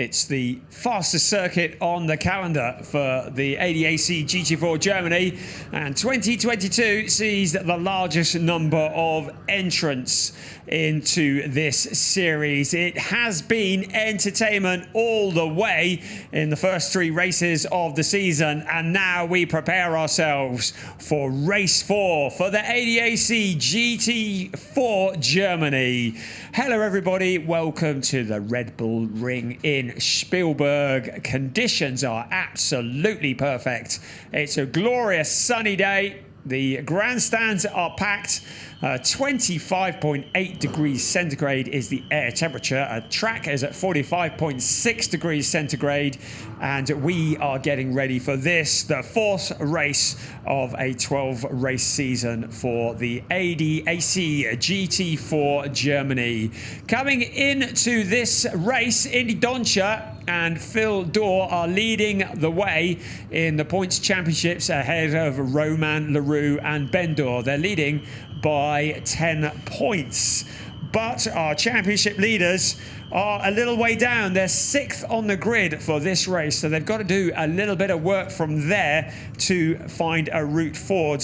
It's the fastest circuit on the calendar for the ADAC GT4 Germany, and 2022 sees the largest number of entrants into this series. It has been entertainment all the way in the first 3 races of the season, and now we prepare ourselves for race 4 for the ADAC GT4 Germany. Hello everybody, welcome to the Red Bull Ring in Spielberg. Conditions are absolutely perfect. It's a glorious sunny day. The grandstands are packed. 25.8 degrees centigrade is the air temperature. A track is at 45.6 degrees centigrade, and we are getting ready for this, the 4th race of a 12-race season for the ADAC GT4 Germany. Coming into this race, Indy Doncha and Phil Dorr are leading the way in the points championships ahead of Roman Leroux and Ben Dorr. They're leading by 10 points. But our championship leaders are a little way down. They're 6th on the grid for this race, so they've got to do a little bit of work from there to find a route forward.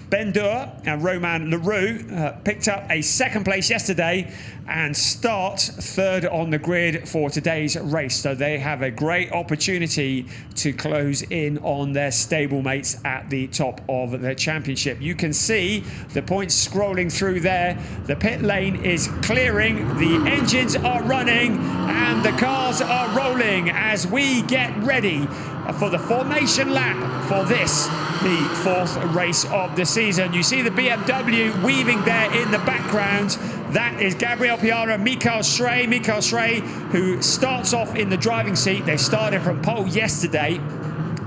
Ben Dorr and Roman Leroux picked up a 2nd place yesterday and start 3rd on the grid for today's race. So they have a great opportunity to close in on their stablemates at the top of the championship. You can see the points scrolling through there. The pit lane is clearing, the engines are running, and the cars are rolling as we get ready for the formation lap for this, the 4th race of the season. You see the BMW weaving there in the background. That is Gabriel Piara, Mikael Schrey. Mikael Schrey, who starts off in the driving seat. They started from pole yesterday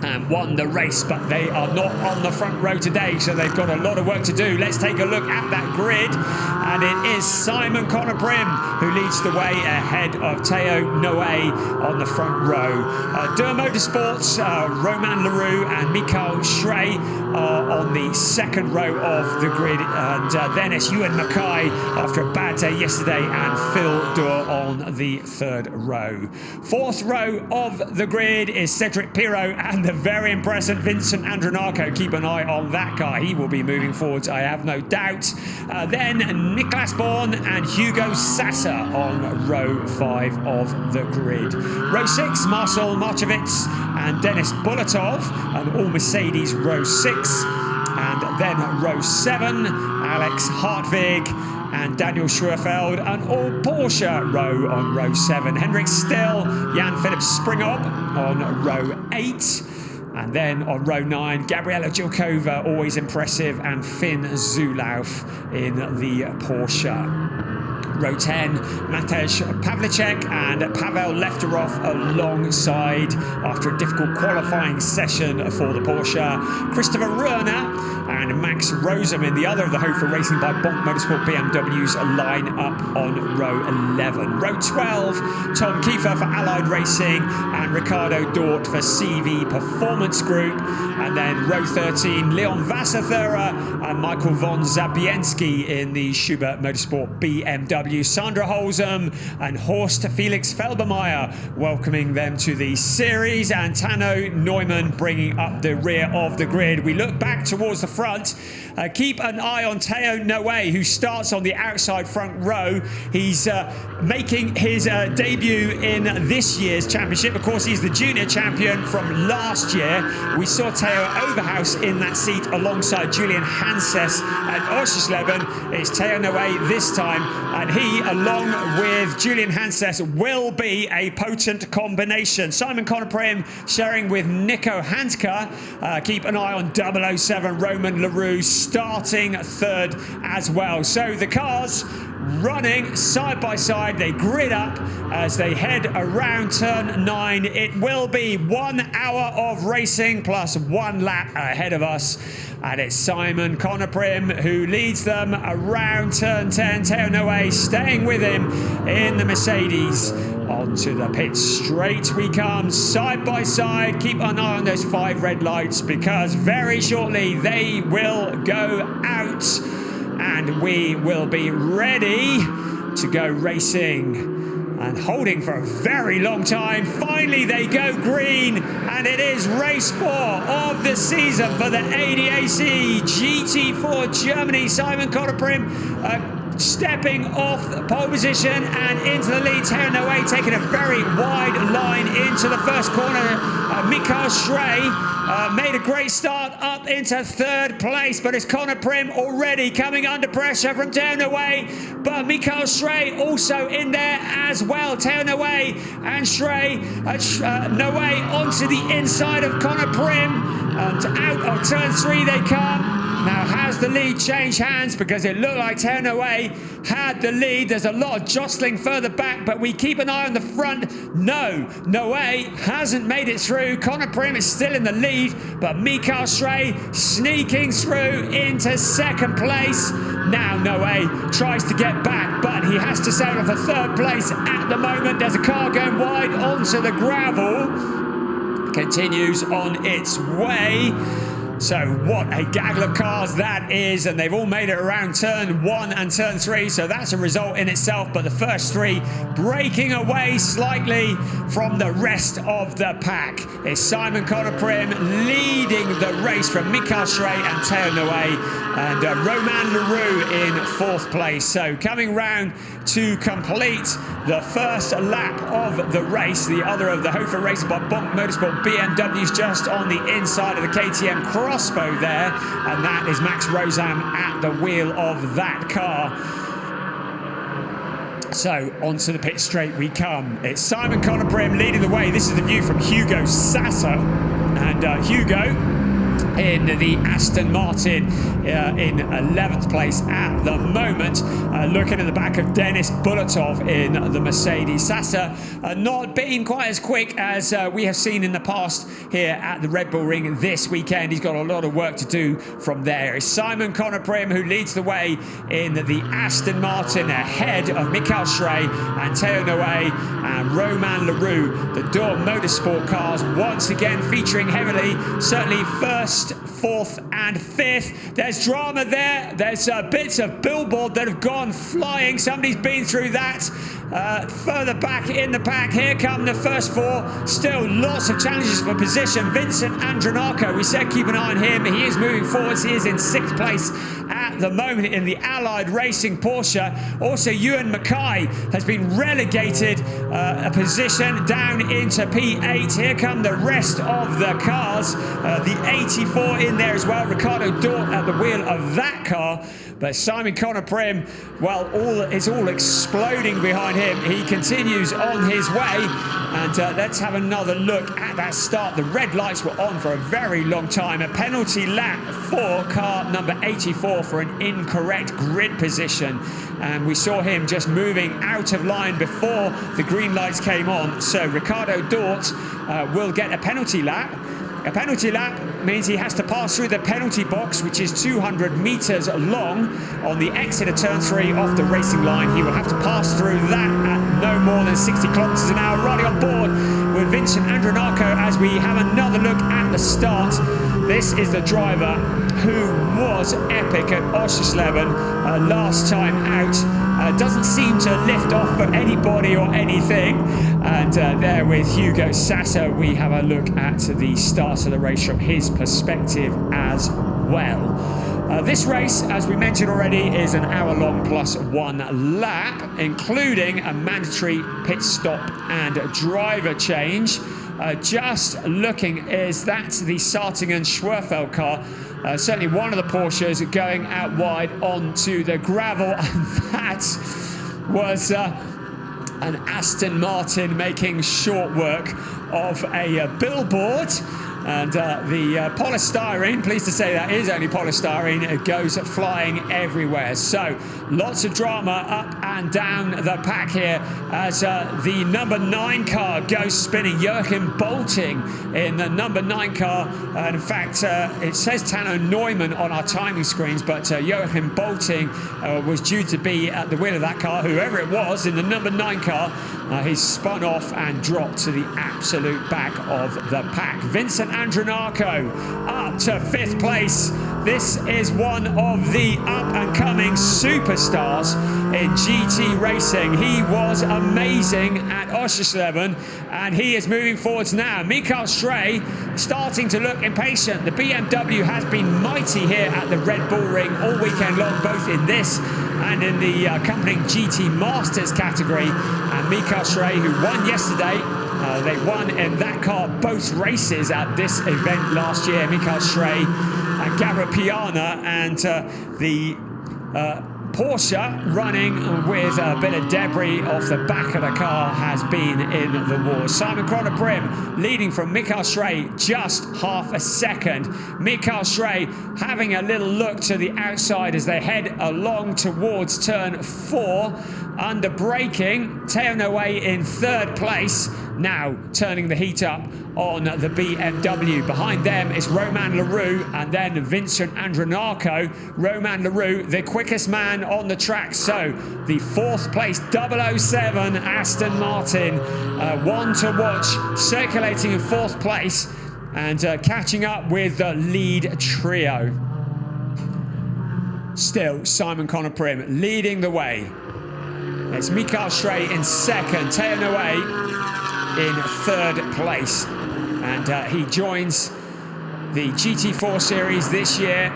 and won the race, but they are not on the front row today, so they've got a lot of work to do. Let's take a look at that grid, and it is Simon Connor Prim who leads the way ahead of Theo Noe on the front row. ADAC Motorsports, Roman Leroux and Mikael Schrey are on the 2nd row of the grid, and then it's Ewan Mackay after a bad day yesterday, and Phil Dorr on the 3rd row. 4th row of the grid is Cedric Pirot and the very impressive Vincent Andronacco. Keep an eye on that guy. He will be moving forwards, I have no doubt. Then Niklas Born and Hugo Sasa on row 5 of the grid. Row 6, Marcel Marchevitz and Denis Bulatov, and all Mercedes row 6. And then row 7, Alex Hartwig and Daniel Schurfeld, and all Porsche row on row 7. Henrik Still, Jan-Philipp Springop on row 8. And then on row 9, Gabriela Jilkova, always impressive, and Finn Zulauf in the Porsche. Row 10, Matej Pavlicek and Pavel Lefterov alongside after a difficult qualifying session for the Porsche. Christopher Ruerner and Max Roseman, the other of the Hofer Racing by Bonk Motorsport BMWs, line up on row 11. Row 12, Tom Kiefer for Allied Racing and Ricardo Dort for CV Performance Group. And then row 13, Leon Wasserthura and Michael von Zabienski in the Schubert Motorsport BMW. Sandra Holzem and Horst Felix Felbermeier welcoming them to the series, and Tano Neumann bringing up the rear of the grid. We look back towards the front. Keep an eye on Theo Noe, who starts on the outside front row. He's making his debut in this year's championship. Of course, he's the junior champion from last year. We saw Theo Overhaus in that seat alongside Julian Hanses at Oschersleben. It's Theo Noe this time, and he, along with Julian Hanses, will be a potent combination. Simon Connor Prim sharing with Nico Handke. Keep an eye on 007 Roman Leroux starting 3rd as well. So the cars running side by side, they grid up as they head around turn 9. It will be 1 hour of racing plus 1 lap ahead of us, and it's Simon Connor Prim who leads them around turn 10. Theo Noe staying with him in the Mercedes. Onto the pit straight we come, side by side. Keep an eye on those 5 red lights, because very shortly they will go out and we will be ready to go racing. and holding for a very long time. Finally, they go green, and it is race 4 of the season for the ADAC GT4 Germany. Simon Konoprim stepping off pole position and into the lead, tearing their way, taking a very wide line into the first corner. Mikael Schrey made a great start up into 3rd place, but it's Konoprim already coming under pressure from tearing away. But Mikael Schrey also in there as well, tearing away, and Schrey no way onto the inside of Konoprim, and out of turn 3 they come. Now, has the lead changed hands? Because it looked like Tearing Away had the lead. There's a lot of jostling further back, but we keep an eye on the front. No way hasn't made it through. Konoprim is still in the lead, but Mikael Schrey sneaking through into 2nd place. Now Noé tries to get back, but he has to settle for 3rd place at the moment. There's a car going wide onto the gravel. Continues on its way. So what a gaggle of cars that is, and they've all made it around turn 1 and turn 3, so that's a result in itself. But the first 3 breaking away slightly from the rest of the pack. It's Simon Konoprim leading the race from Mikael Schrey and Théo Noé, and Romain Leroux in 4th place. So coming round to complete the first lap of the race, the other of the Hofer Racing by Bonk Motorsport BMWs just on the inside of the KTM crossbow there, and that is Max Rosam at the wheel of that car. So onto the pit straight we come. It's Simon Konoprim leading the way. This is the view from Hugo Sasser, and Hugo in the Aston Martin in 11th place at the moment, looking at the back of Denis Bulatov in the Mercedes. Sasser not being quite as quick as we have seen in the past here at the Red Bull Ring this weekend. He's got a lot of work to do from there. It's Simon Konoprim who leads the way in the Aston Martin, ahead of Mikael Schrey and Théo Noé and Romain Leroux. The Dorn Motorsport cars once again featuring heavily, certainly 1st, 4th and 5th. There's drama there. There's bits of billboard that have gone flying. Somebody's been through that. Further back in the pack, here come the first 4. Still lots of challenges for position. Vincent Andronacco, we said keep an eye on him. He is moving forwards. He is in 6th place at the moment in the Allied Racing Porsche. Also, Ewan Mackay has been relegated a position down into P8. Here come the rest of the cars. The 84 in there as well. Ricardo Dort at the wheel of that car. But Simon Konoprim, well, it's all exploding behind him. He continues on his way. And let's have another look at that start. The red lights were on for a very long time. A penalty lap for car number 84 for an incorrect grid position. And we saw him just moving out of line before the green lights came on. So Ricardo Dort will get a penalty lap. A penalty lap means he has to pass through the penalty box, which is 200 meters long, on the exit of turn 3 off the racing line. He will have to pass through that at no more than 60 kilometers an hour. Riding on board with Vincent Andronacco as we have another look at the start. This is the driver who was epic at Oschersleben last time out. Doesn't seem to lift off for anybody or anything. And there with Hugo Sasser, we have a look at the start of the race from his perspective as well. This race, as we mentioned already, is an hour-long plus 1 lap, including a mandatory pit stop and driver change. Just looking, is that the Sartingen Schwerfeld car? Certainly one of the Porsches going out wide onto the gravel, and that was an Aston Martin making short work of a billboard. And the polystyrene, pleased to say that is only polystyrene, it goes flying everywhere. So lots of drama up and down the pack here as the number 9 car goes spinning. Joachim Bolting in the number 9 car. And in fact, it says Tano Neumann on our timing screens, but Joachim Bolting was due to be at the wheel of that car. Whoever it was in the number 9 car, he's spun off and dropped to the absolute back of the pack. Vincent Andronacco up to 5th place. This is one of the up-and-coming superstars in GT racing. He was amazing at Oschersleben, and he is moving forwards now. Michael Stray starting to look impatient. The BMW has been mighty here at the Red Bull Ring all weekend long, both in this and in the accompanying GT Masters category. And Michael Stray, who won yesterday, they won in that car both races at this event last year. Michael Stray and Gabra Piana, and the Porsche running with a bit of debris off the back of the car has been in the wars. Simon Cronoprim leading from Michael Stray just half a second. Michael Stray having a little look to the outside as they head along towards turn 4. Under braking, Teo Noe in 3rd place, now turning the heat up on the BMW. Behind them is Romain Leroux and then Vincent Andronacco. Romain Leroux, the quickest man on the track. So the 4th place 007 Aston Martin, one to watch, circulating in 4th place and catching up with the lead trio. Still Simon Cronoprim leading the way. It's Michael Stray in 2nd, Teo Noe in 3rd place. And he joins the GT4 series this year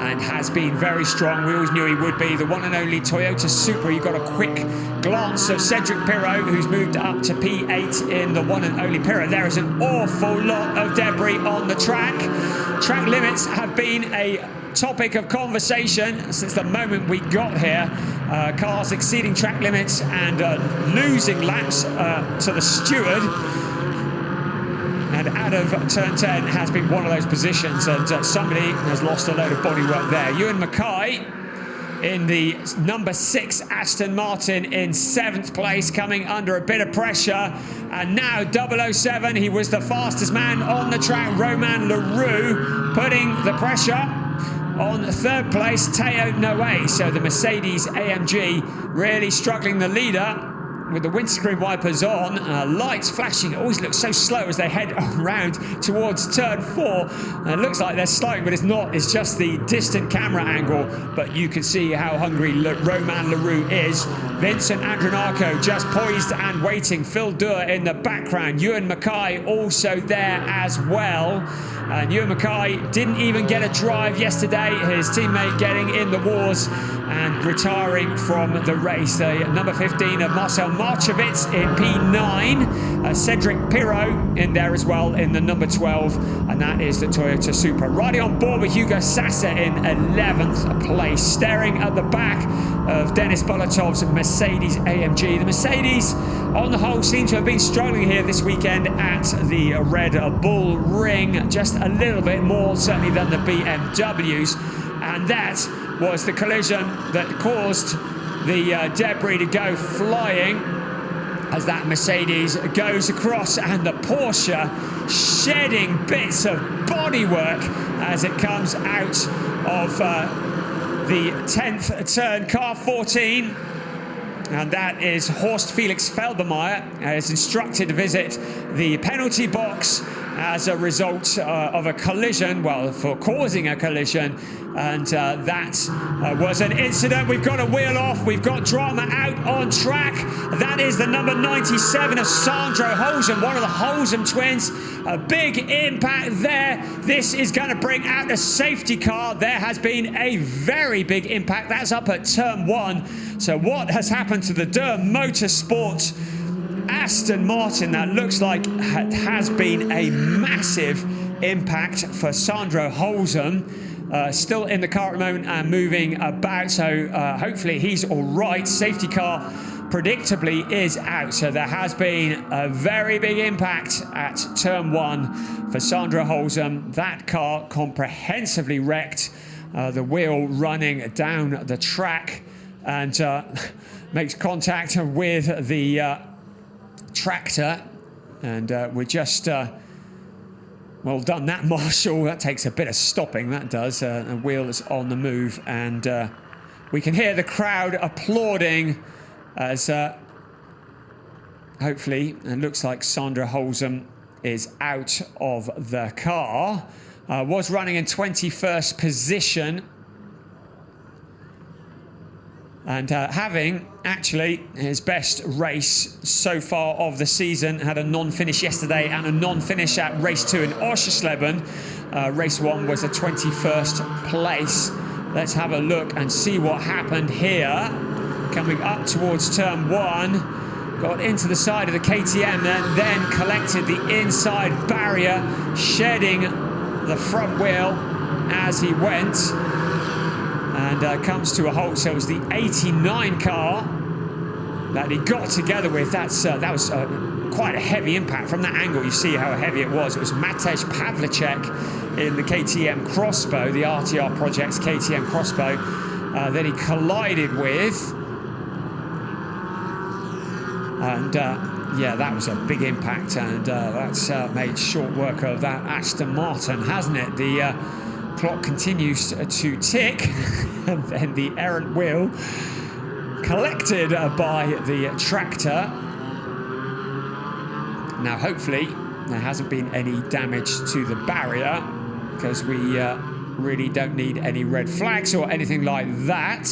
and has been very strong. We always knew he would be. The one and only Toyota Supra. You got a quick glance of Cedric Pirot, who's moved up to P8 in the one and only Pirot. There is an awful lot of debris on the track. Track limits have been a topic of conversation since the moment we got here. Cars exceeding track limits and losing laps to the steward. And out of turn 10 has been one of those positions, and somebody has lost a load of bodywork there. Ewan Mackay in the number 6 Aston Martin in 7th place, coming under a bit of pressure. And now 007, he was the fastest man on the track, Romain Leroux, putting the pressure on 3rd place, Teo Noe. So the Mercedes AMG really struggling. The leader with the windscreen wipers on, lights flashing. It always looks so slow as they head around towards turn 4. It looks like they're slowing, but it's not. It's just the distant camera angle. But you can see how hungry Romain Leroux is. Vincent Andronacco just poised and waiting. Phil Durr in the background. Ewan Mackay also there as well. And Ewan Mackay didn't even get a drive yesterday. His teammate getting in the wars and retiring from the race. The number 15 of Marcel Marchevitz in P9. Cedric Pirot in there as well in the number 12. And that is the Toyota Supra. Riding on board with Hugo Sasser in 11th place. Staring at the back of Denis Bolatov's Mercedes AMG. The Mercedes, on the whole, seem to have been struggling here this weekend at the Red Bull Ring. Just a little bit more, certainly, than the BMWs. And that was the collision that caused the debris to go flying as that Mercedes goes across, and the Porsche shedding bits of bodywork as it comes out of the 10th turn, car 14. And that is Horst Felix Felbermayr is instructed to visit the penalty box as a result of a collision, well, for causing a collision. And that was an incident. We've got a wheel off. We've got drama out on track. That is the number 97 of Sandro Holzem, one of the Holzem twins. A big impact there. This is going to bring out a safety car. There has been a very big impact. That's up at turn 1. So what has happened to the ADAC Motorsport Aston Martin? That looks like it has been a massive impact for Sandro Holzem. Still in the car at the moment and moving about, so hopefully he's all right. Safety car predictably is out, so there has been a very big impact at turn 1 for Sandro Holzem. That car comprehensively wrecked, the wheel running down the track, and makes contact with the tractor, and we're just well done that, Marshall. That takes a bit of stopping, that does. A wheel is on the move, and we can hear the crowd applauding as hopefully it looks like Sandro Holzem is out of the car. Was running in 21st position. And having actually his best race so far of the season, had a non-finish yesterday and a non-finish at race 2 in Oschersleben. Race 1 was a 21st place. Let's have a look and see what happened here. Coming up towards turn 1, got into the side of the KTM and then collected the inside barrier, shedding the front wheel as he went. And comes to a halt. So it was the 89 car that he got together with. That was quite a heavy impact. From that angle, you see how heavy it was. It was Matej Pavlicek in the KTM Crossbow, the RTR Project's KTM Crossbow, that he collided with. And yeah, that was a big impact, and that's made short work of that Aston Martin, hasn't it? The clock continues to tick, and then the errant wheel collected by the tractor. Now, hopefully, there hasn't been any damage to the barrier, because we really don't need any red flags or anything like that.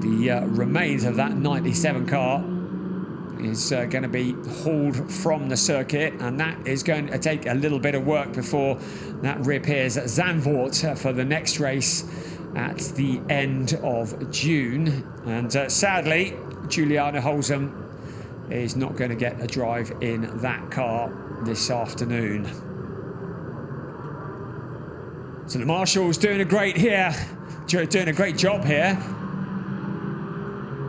The remains of that 97 car is going to be hauled from the circuit, and that is going to take a little bit of work before that reappears at Zandvoort for the next race at the end of June. And sadly, Juliana Holzem is not going to get a drive in that car this afternoon. So the Marshall's doing a great job here.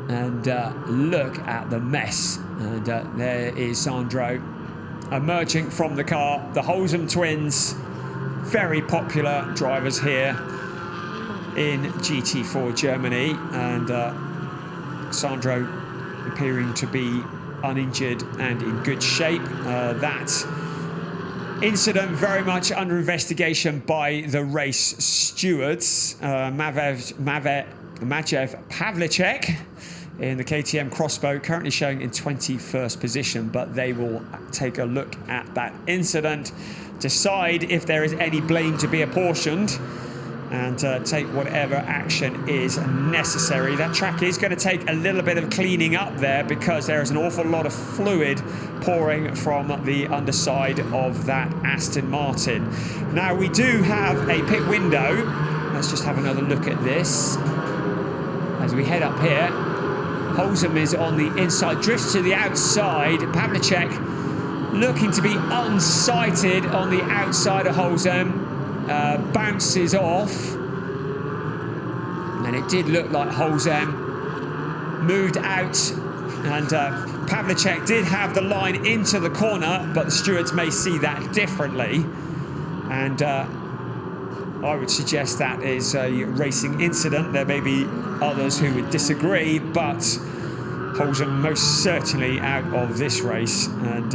And look at the mess. And there is Sandro emerging from the car. The Holzem twins, very popular drivers here in GT4 Germany. And Sandro appearing to be uninjured and in good shape. That incident very much under investigation by the race stewards. Maciej Pavlicek in the KTM Crossbow, currently showing in 21st position, but they will take a look at that incident, decide if there is any blame to be apportioned, and take whatever action is necessary. That track is going to take a little bit of cleaning up there, because there is an awful lot of fluid pouring from the underside of that Aston Martin. Now, we do have a pit window. Let's just have another look at this as we head up here. Holzem is on the inside, drifts to the outside. Pavlicek looking to be unsighted on the outside of Holzem. Bounces off, and it did look like Holzem moved out, and Pavlicek did have the line into the corner, but the stewards may see that differently, and I would suggest that is a racing incident. There may be others who would disagree, but Holzem most certainly out of this race, and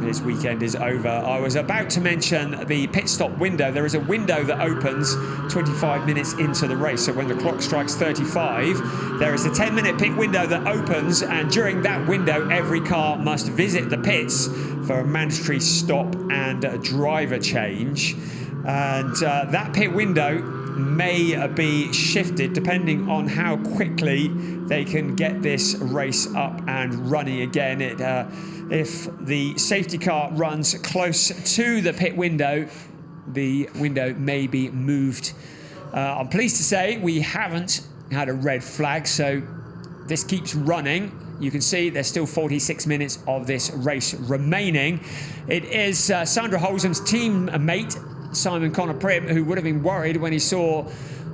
his weekend is over. I was about to mention the pit stop window. There is a window that opens 25 minutes into the race. So when the clock strikes 35, there is a 10-minute pit window that opens, and during that window, every car must visit the pits for a mandatory stop and a driver change. And that pit window may be shifted depending on how quickly they can get this race up and running again. If the safety car runs close to the pit window, the window may be moved. I'm pleased to say we haven't had a red flag, so this keeps running. You can see there's still 46 minutes of this race remaining. It is Sandro Holzem's teammate, Simon Connor Prim, who would have been worried when he saw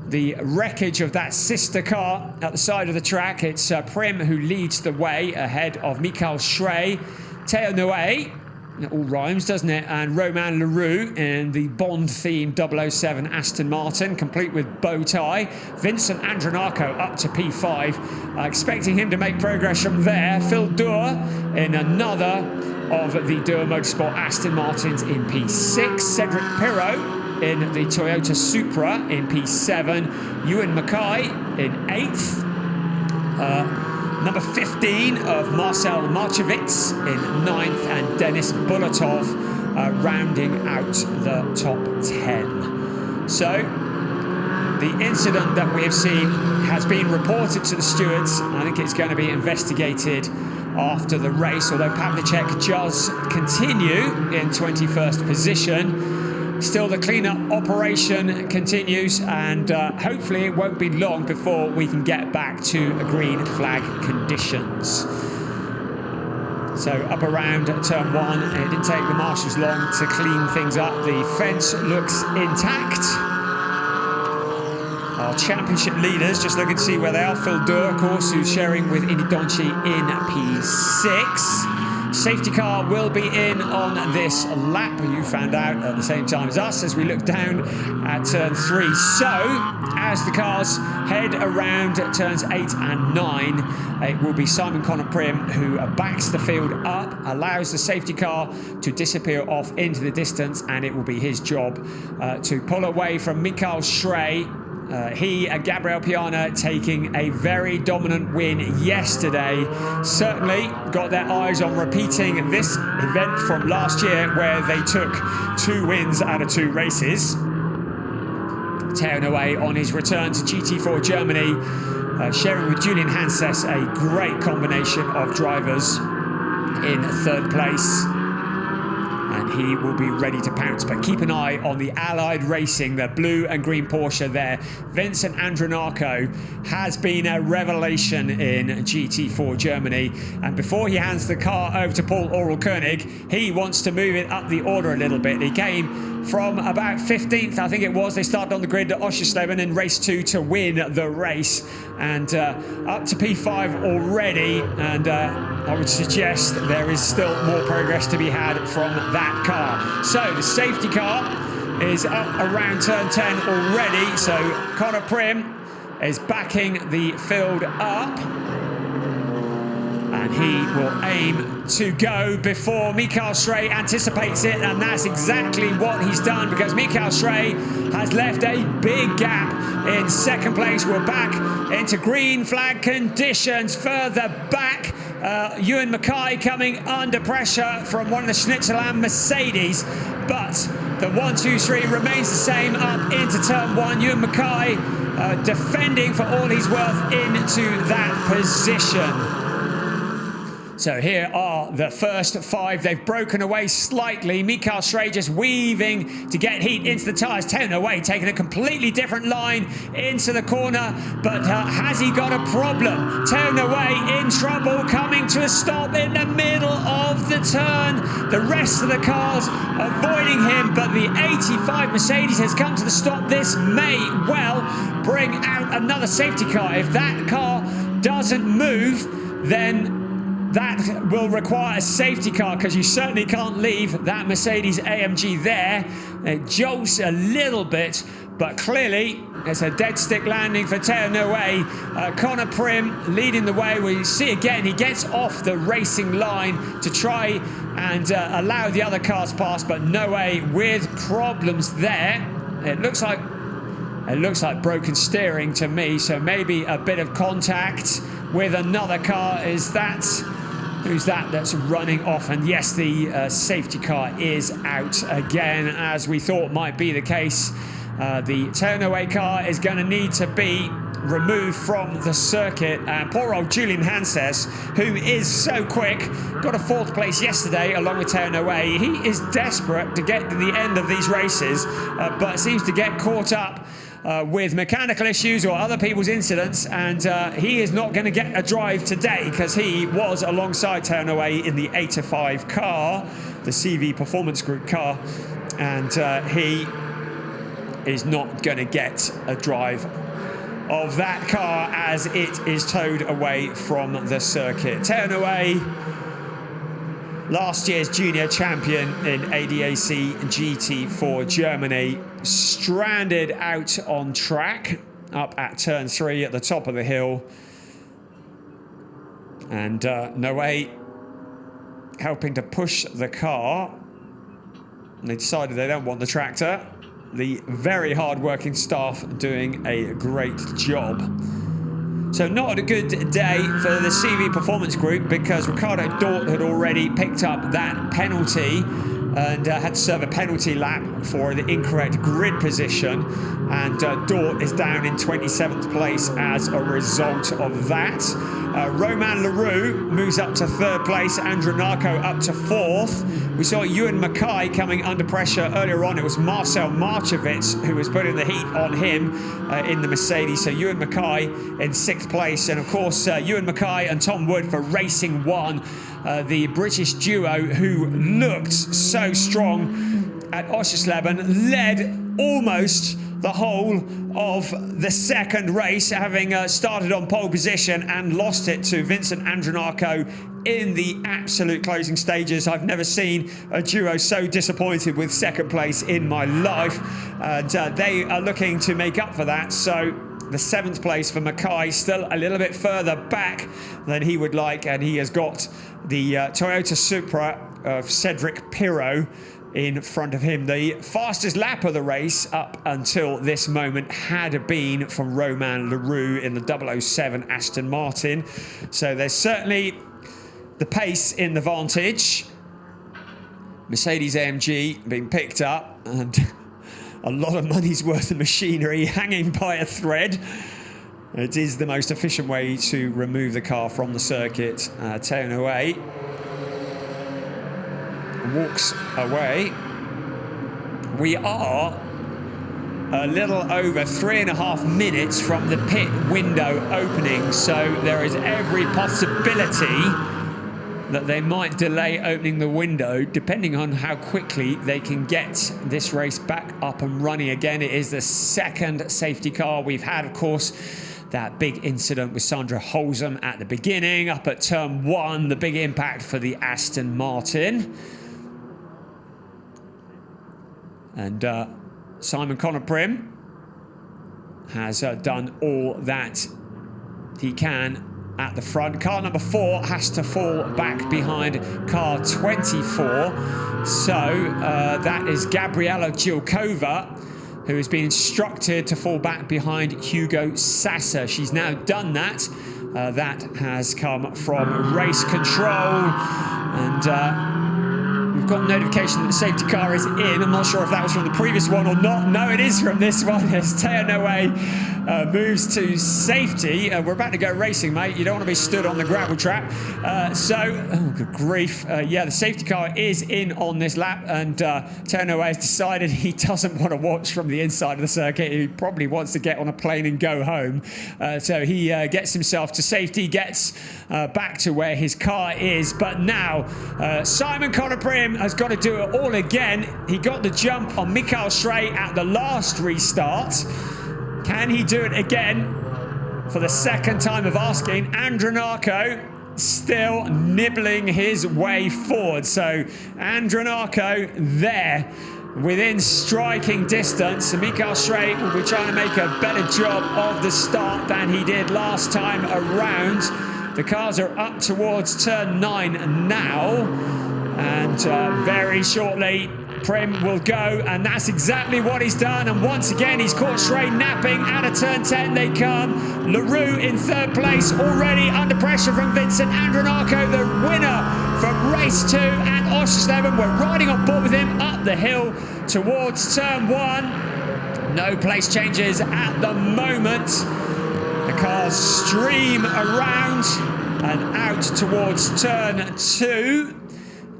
the wreckage of that sister car at the side of the track. It's Prim who leads the way ahead of Mikael Schrey, Theo Noé, it all rhymes, doesn't it, and Romain Leroux in the Bond-themed 007 Aston Martin, complete with bow tie. Vincent Andronacco up to P5, expecting him to make progress from there. Phil Doer in another of the Doer Motorsport Aston Martins in P6. Cedric Pirot in the Toyota Supra in P7. Ewan Mackay in 8th. Number 15 of Marcel Marchevitz in 9th, and Denis Bulatov rounding out the top 10. So the incident that we have seen has been reported to the stewards. I think it's going to be investigated after the race, although Pavlicek does continue in 21st position. Still, the cleanup operation continues, and hopefully it won't be long before we can get back to green flag conditions. So up around turn 1, it didn't take the marshals long to clean things up. The fence looks intact. Our championship leaders, just looking to see where they are. Phil Durr, of course, who's sharing with Indy Donchi in P6. Safety car will be in on this lap. You found out at the same time as us as we look down at turn 3. So, as the cars head around turns 8 and 9, it will be Simon Connor Prim who backs the field up, allows the safety car to disappear off into the distance, and it will be his job to pull away from Mikael Schrey. He and Gabriel Piana taking a very dominant win yesterday. Certainly got their eyes on repeating this event from last year, where they took 2 wins out of 2 races. Teo Noe on his return to GT4 Germany, sharing with Julian Hanses, a great combination of drivers in 3rd place. And he will be ready to pounce. But keep an eye on the Allied Racing, the blue and green Porsche there. Vincent Andronacco has been a revelation in GT4 Germany. And before he hands the car over to Paul Oral-Koenig, he wants to move it up the order a little bit. He came from about 15th, I think it was. They started on the grid at Oschersleben in race 2 to win the race. And up to P5 already. And I would suggest there is still more progress to be had from that car. So the safety car is up around turn 10 already. So Connor Prim is backing the field up, and he will aim to go before Mikael Schrey anticipates it, and that's exactly what he's done, because Mikael Schrey has left a big gap in 2nd place. We're back into green flag conditions. Further back, Ewan Mackay coming under pressure from one of the Schnitzerland Mercedes, but the 1, 2, 3 remains the same up into turn 1. Ewan Mackay defending for all he's worth into that position. So here are the first 5. They've broken away slightly. Mikael Schrey just weaving to get heat into the tyres. Teo Noe taking a completely different line into the corner. But has he got a problem? Teo Noe in trouble, coming to a stop in the middle of the turn. The rest of the cars avoiding him, but the 85 Mercedes has come to the stop. This may well bring out another safety car. If that car doesn't move, then that will require a safety car, because you certainly can't leave that Mercedes AMG there. It jolts a little bit, but clearly it's a dead stick landing for Teo Noe. Connor Prim leading the way. We see again, he gets off the racing line to try and allow the other cars past, but Noe with problems there. It looks like broken steering to me, so maybe a bit of contact with another car. Who's that's running off? And yes, the safety car is out again, as we thought might be the case. The Teo Noe car is going to need to be removed from the circuit, and poor old Julian Hanses, who is so quick, got a 4th place yesterday along with Teo Noe. He is desperate to get to the end of these races, but seems to get caught up with mechanical issues or other people's incidents, and he is not going to get a drive today, because he was alongside Teo Noe in the 8-5 car, the CV Performance Group car, and he is not going to get a drive of that car as it is towed away from the circuit. Teo Noe, last year's junior champion in ADAC GT4 Germany, stranded out on track up at turn 3 at the top of the hill, and Noe helping to push the car. And they decided they don't want the tractor. The very hard-working staff doing a great job. So not a good day for the CV Performance Group, because Ricardo Dort had already picked up that penalty and had to serve a penalty lap for the incorrect grid position, and Dort is down in 27th place as a result of that. Romain Leroux moves up to 3rd place, Andrew Narco up to 4th. We saw Ewan Mackay coming under pressure earlier on. It was Marcel Marchevitz who was putting the heat on him in the Mercedes. So Ewan Mackay in 6th place, and of course Ewan Mackay and Tom Wood for Racing One, the British duo who looked so strong at Oschersleben, led almost the whole of the second race, having started on pole position and lost it to Vincent Andronacco in the absolute closing stages. I've never seen a duo so disappointed with second place in my life, and they are looking to make up for that. So the 7th place for Mackay, still a little bit further back than he would like, and he has got the Toyota Supra of Cedric Pirro in front of him. The fastest lap of the race up until this moment had been from Romain Leroux in the 007 Aston Martin. So there's certainly the pace in the Vantage. Mercedes AMG being picked up, and a lot of money's worth of machinery hanging by a thread. It is the most efficient way to remove the car from the circuit. Teo Noe walks away. We are a little over 3.5 minutes from the pit window opening, so there is every possibility that they might delay opening the window, depending on how quickly they can get this race back up and running again. It is the 2nd safety car we've had, of course. That big incident with Sandra Holzem at the beginning, up at turn 1, the big impact for the Aston Martin. And Simon Connor Prim has done all that he can at the front. Car number 4 has to fall back behind car 24. So that is Gabriela Gilkova, who has been instructed to fall back behind Hugo Sassa. She's now done that. That has come from race control, and we've got notification that the safety car is in. I'm not sure if that was from the previous one or not. No, it is from this one, as Teo Noe moves to safety. We're about to go racing, mate. You don't want to be stood on the gravel trap. Oh, good grief. Yeah, the safety car is in on this lap, and Teo Noe has decided he doesn't want to watch from the inside of the circuit. He probably wants to get on a plane and go home. So he gets himself to safety, gets back to where his car is. But now, Simon Connor Prim has got to do it all again. He got the jump on Mikael Schrey at the last restart. Can he do it again for the 2nd time of asking? Andronacco still nibbling his way forward. So Andronacco there within striking distance. Mikael Schrey will be trying to make a better job of the start than he did last time around. The cars are up towards turn 9 now, and very shortly Prim will go, and that's exactly what he's done. And once again, he's caught Schrey napping. Out of turn 10 they come. Leroux in 3rd place, already under pressure from Vincent Andronacco, the winner from race 2 at Oschersleben. We're riding on board with him up the hill towards turn 1. No place changes at the moment. The cars stream around and out towards turn 2.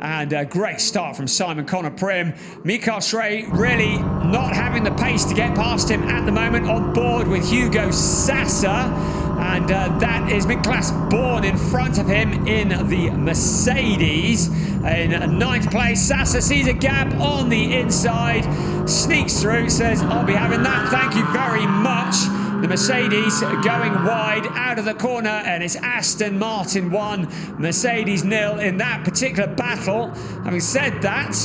And a great start from Simon Connor Prim. Mikael Schrey really not having the pace to get past him at the moment, on board with Hugo Sassa. And that is Miklas Born in front of him in the Mercedes. In 9th place, Sassa sees a gap on the inside, sneaks through, says, "I'll be having that, thank you very much." The Mercedes going wide out of the corner, and it's Aston Martin 1, Mercedes 0 in that particular battle. Having said that,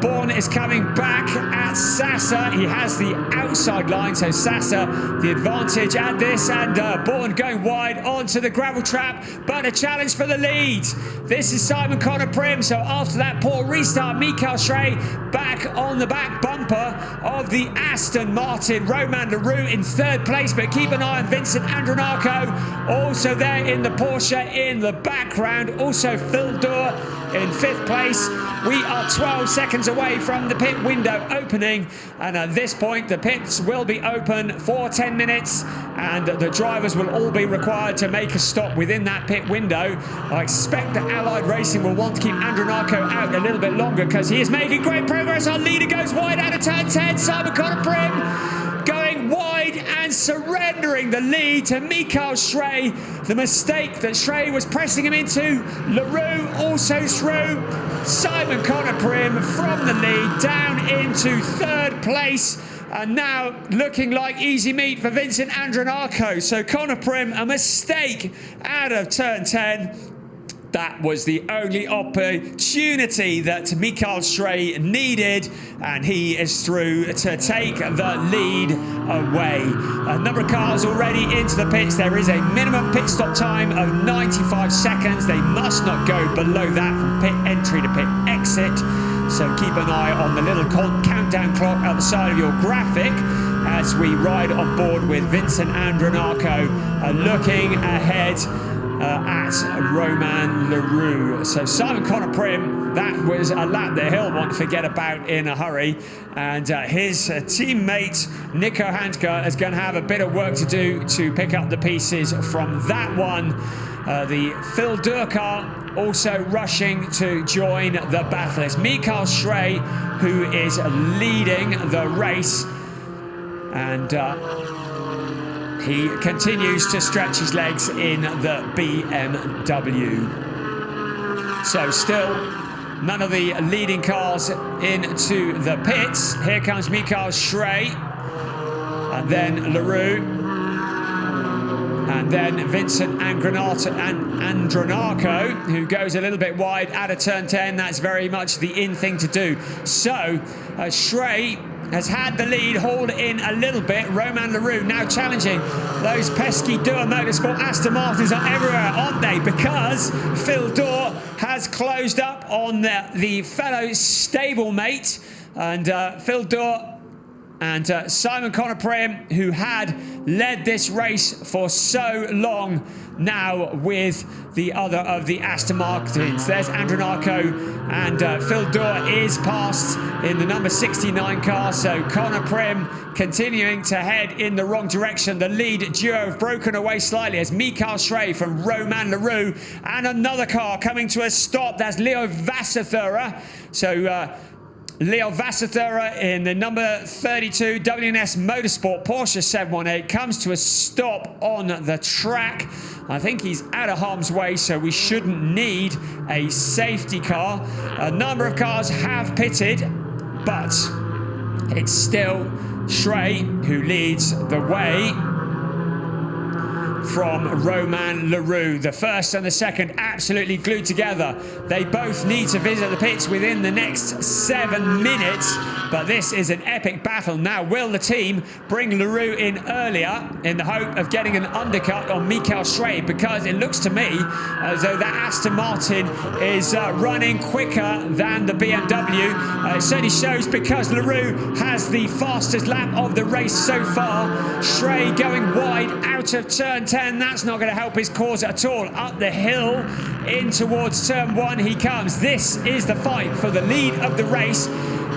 Bourne is coming back at Sasa. He has the outside line, so Sasa the advantage at this, and Bourne going wide onto the gravel trap, but a challenge for the lead. This is Simon Connor Prim, so after that poor restart, Mikael Schrey back on the back bumper of the Aston Martin. Romain Leroux in third place, but keep an eye on Vincent Andronacco, also there in the Porsche in the background. Also Phil Dorr in fifth place. We are 12 seconds away from the pit window opening, and at this point the pits will be open for 10 minutes and the drivers will all be required to make a stop within that pit window. I expect that Allied Racing will want to keep Andronacco out a little bit longer because he is making great progress. Our leader goes wide out of turn 10. Simon Connor Prim going wide and surrendering the lead to Mikael Schrey. The mistake that Schrey was pressing him into, Leroux also through. Simon Connor Prim from the lead down into third place, and now looking like easy meat for Vincent Andronacco. So Connor Prim, a mistake out of turn 10. That was the only opportunity that Mikael Schrey needed, and he is through to take the lead away. A number of cars already into the pits. There is a minimum pit stop time of 95 seconds. They must not go below that from pit entry to pit exit. So keep an eye on the little countdown clock at the side of your graphic as we ride on board with Vincent Andronacco, looking ahead at Romain Leroux. So Simon Connor Prim, that was a lap that he'll want to forget about in a hurry, and his teammate Nico Handke is going to have a bit of work to do to pick up the pieces from that one. The Phil Durr car also rushing to join the battle. It's Mikael Schrey who is leading the race, and he continues to stretch his legs in the BMW. So still none of the leading cars into the pits. Here comes Mikael Schrey, and then Leroux, and then Vincent Andronacco, who goes a little bit wide out of turn 10. That's very much the in thing to do. So Schrey has had the lead hauled in a little bit. Romain Leroux now challenging. Those pesky Durr Motorsport Aston Martins are everywhere, aren't they? Because Phil Dorr has closed up on the fellow stablemate, and Phil Dorr and Simon Connor Prim, who had led this race for so long, now with the other of the Aston Martins. There's Andronacco, and Phil Dorr is passed in the number 69 car. So Connor Prim continuing to head in the wrong direction. The lead duo have broken away slightly as Mikael Schrey from Romain Leroux, and another car coming to a stop. That's Leo Wasserthura. So Leo Wasserthura in the number 32 WNS Motorsport Porsche 718 comes to a stop on the track. I think he's out of harm's way, so we shouldn't need a safety car. A number of cars have pitted, but it's still Schrey who leads the way from Romain Leroux. The first and the second absolutely glued together. They both need to visit the pits within the next 7 minutes, but this is an epic battle. Now, will the team bring Leroux in earlier in the hope of getting an undercut on Mikael Schrey? Because it looks to me as though that Aston Martin is running quicker than the BMW. It certainly shows, because Leroux has the fastest lap of the race so far. Schrey going wide out of turn 10. That's not going to help his cause at all. Up the hill in towards turn 1 he comes. This is the fight for the lead of the race.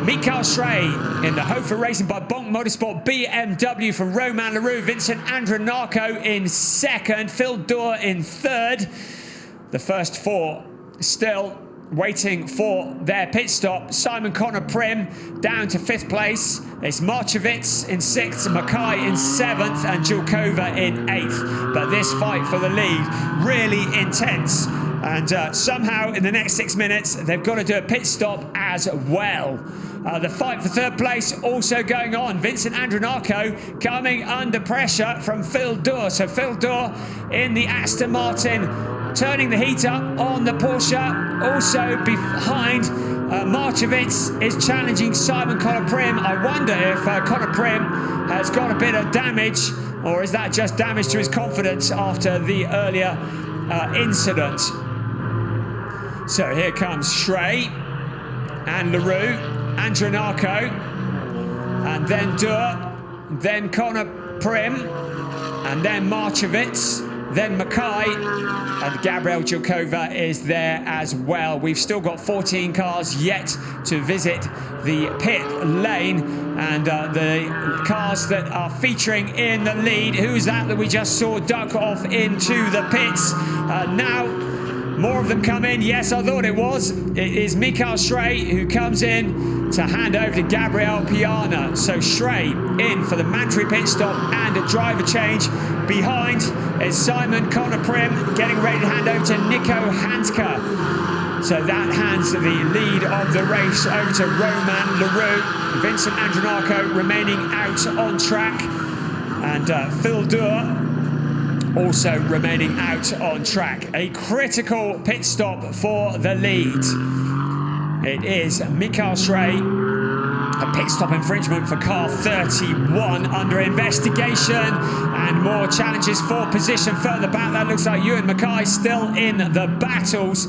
Mikael Schrey in the Hofer Racing by Bonk Motorsport BMW from Romain Leroux. Vincent Andronacco in second. Phil Dorr in third. The first four still waiting for their pit stop. Simon Connor Prim down to 5th place. It's Marchevitz in 6th, Mackay in 7th, and Julkova in 8th. But this fight for the lead, really intense. And somehow in the next 6 minutes, they've got to do a pit stop as well. The fight for 3rd place also going on. Vincent Andronacco coming under pressure from Phil Dorr. So Phil Dorr in the Aston Martin, turning the heat up on the Porsche, also behind Marchevitz is challenging Simon Conor Prim. I wonder if Conor Prim has got a bit of damage, or is that just damage to his confidence after the earlier incident. So here comes Schrey and LaRue, Andronacco, and then Durr, then Conor Prim, and then Marchevitz, then Mackay, and Gabriel Gilkova is there as well. We've still got 14 cars yet to visit the pit lane, and the cars that are featuring in the lead. Who's that we just saw duck off into the pits? Now more of them come in. Yes, I thought it was. It is Mikael Schrey who comes in to hand over to Gabriel Piana. So Schrey in for the mandatory pit stop and a driver change. Behind is Simon Conor Prim getting ready to hand over to Nico Hanska. So that hands the lead of the race over to Romain Leroux. Vincent Andronacco remaining out on track, and Phil Durr also remaining out on track. A critical pit stop for the lead. It is Mikael Schrey. A pit stop infringement for car 31 under investigation, and more challenges for position further back. That looks like Ewan Mackay still in the battles,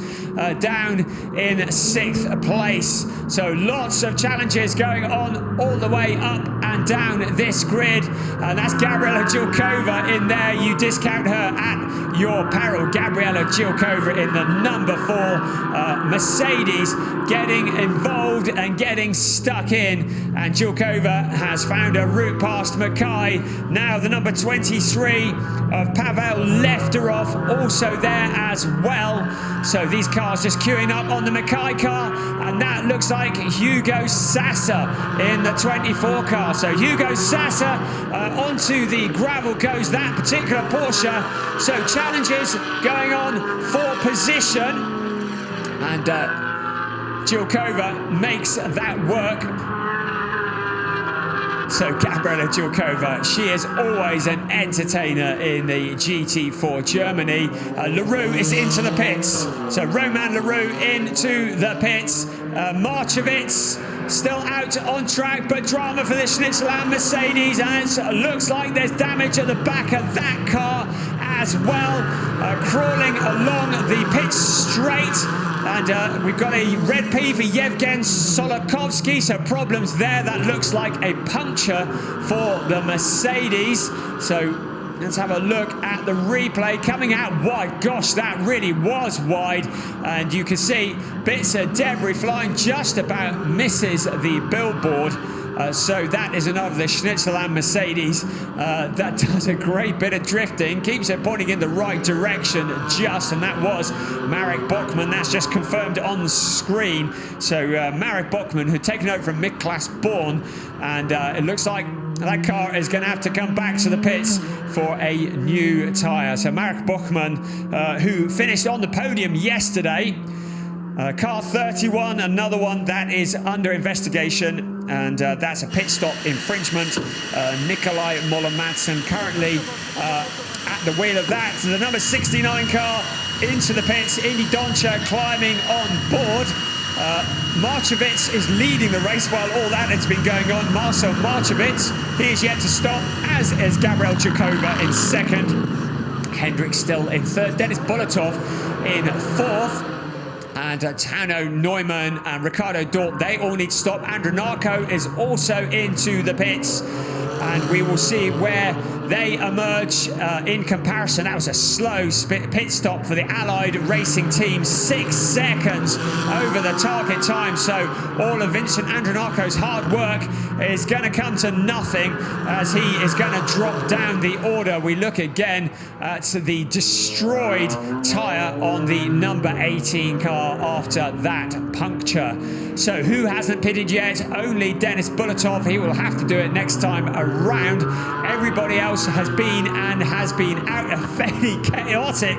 down in 6th place. So lots of challenges going on all the way up and down this grid, and that's Gabriela Gilkova in there. You discount her at your peril. Gabriela Gilkova in the number 4 Mercedes, getting involved and getting stuck in, and Gilkova has found a route past Mackay. Now the number 23 of Pavel Lefterov also there as well. So these cars just queuing up on the Mackay car, and that looks like Hugo Sassa in the 24 car. So Hugo Sassa onto the gravel goes that particular Porsche. So challenges going on for position, and Gilkova makes that work. So Gabriela Gilkova, she is always an entertainer in the GT4 Germany. LaRue is into the pits. So Romain LaRue into the pits. Marchevitz still out on track, but drama for the Schnitzel and Mercedes, and it looks like there's damage at the back of that car as well. Crawling along the pit straight. And we've got a red P for Yevgen Solokovsky, so problems there. That looks like a puncture for the Mercedes. So let's have a look at the replay. Coming out wide, gosh, that really was wide. And you can see bits of debris flying, just about misses the billboard. So that is another, the Schnitzel and Mercedes. That does a great bit of drifting, keeps it pointing in the right direction just, and that was Marek Bachmann. That's just confirmed on the screen. So Marek Bachmann, who'd taken over from Miklas Born, and it looks like that car is going to have to come back to the pits for a new tyre. So Marek Bachmann, who finished on the podium yesterday. Car 31, another one that is under investigation, and that's a pit stop infringement. Nikolai Moller-Madsen currently at the wheel of that. So the number 69 car into the pits. Indy Doncha climbing on board. Marchevitz is leading the race while all that has been going on. Marcel Marchevitz, he is yet to stop, as is Gabriel Gilkova in 2nd. Hendrick still in 3rd. Dennis Bolotov in 4th. And Tano Neumann and Ricardo Dort, they all need to stop. Andronacco is also into the pits, and we will see where they emerge in comparison. That was a slow pit stop for the Allied Racing Team, 6 seconds over the target time. So all of Vincent Andronacco's hard work is going to come to nothing, as he is going to drop down the order. We look again at the destroyed tyre on the number 18 car after that puncture. So who hasn't pitted yet? Only Dennis Bolotov. He will have to do it next time around. Everybody else course, has been out a fairly chaotic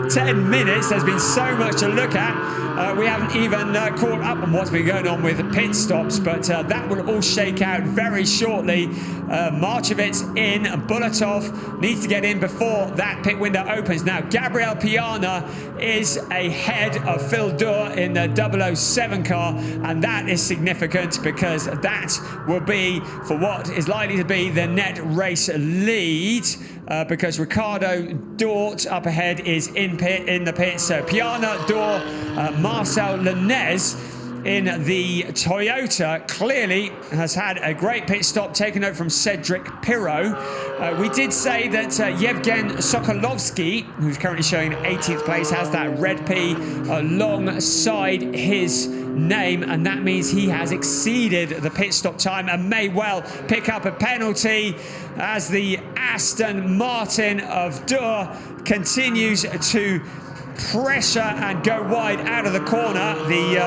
10 minutes. There's been so much to look at. We haven't even caught up on what's been going on with the pit stops, but that will all shake out very shortly. Marchevitz in, Bulatov needs to get in before that pit window opens. Now, Gabriel Piana is ahead of Phil Durr in the 007 car, and that is significant because that will be for what is likely to be the net race lead, because Ricardo Dort up ahead is in the pit. So Piana, Dor, Marcel Lenez in the Toyota clearly has had a great pit stop, taken over from Cedric Pirot. We did say that Yevgen Sokolovsky, who's currently showing 18th place, has that red P alongside his name, and that means he has exceeded the pit stop time and may well pick up a penalty as the Aston Martin of Durr continues to pressure and go wide out of the corner. The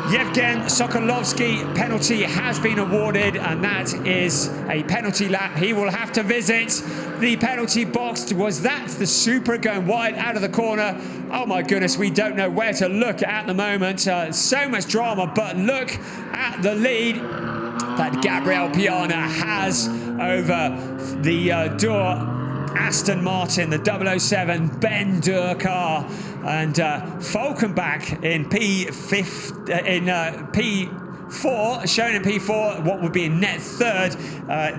Yevgen Sokolovsky penalty has been awarded, and that is a penalty lap. He will have to visit the penalty box. Was that the Supra going wide out of the corner? Oh my goodness, we don't know where to look at the moment. So much drama, but look at the lead that Gabriel Piana has over the Aston Martin, the 007 Ben Durr car, and Falkenbach in P4, shown in P4, what would be in net third.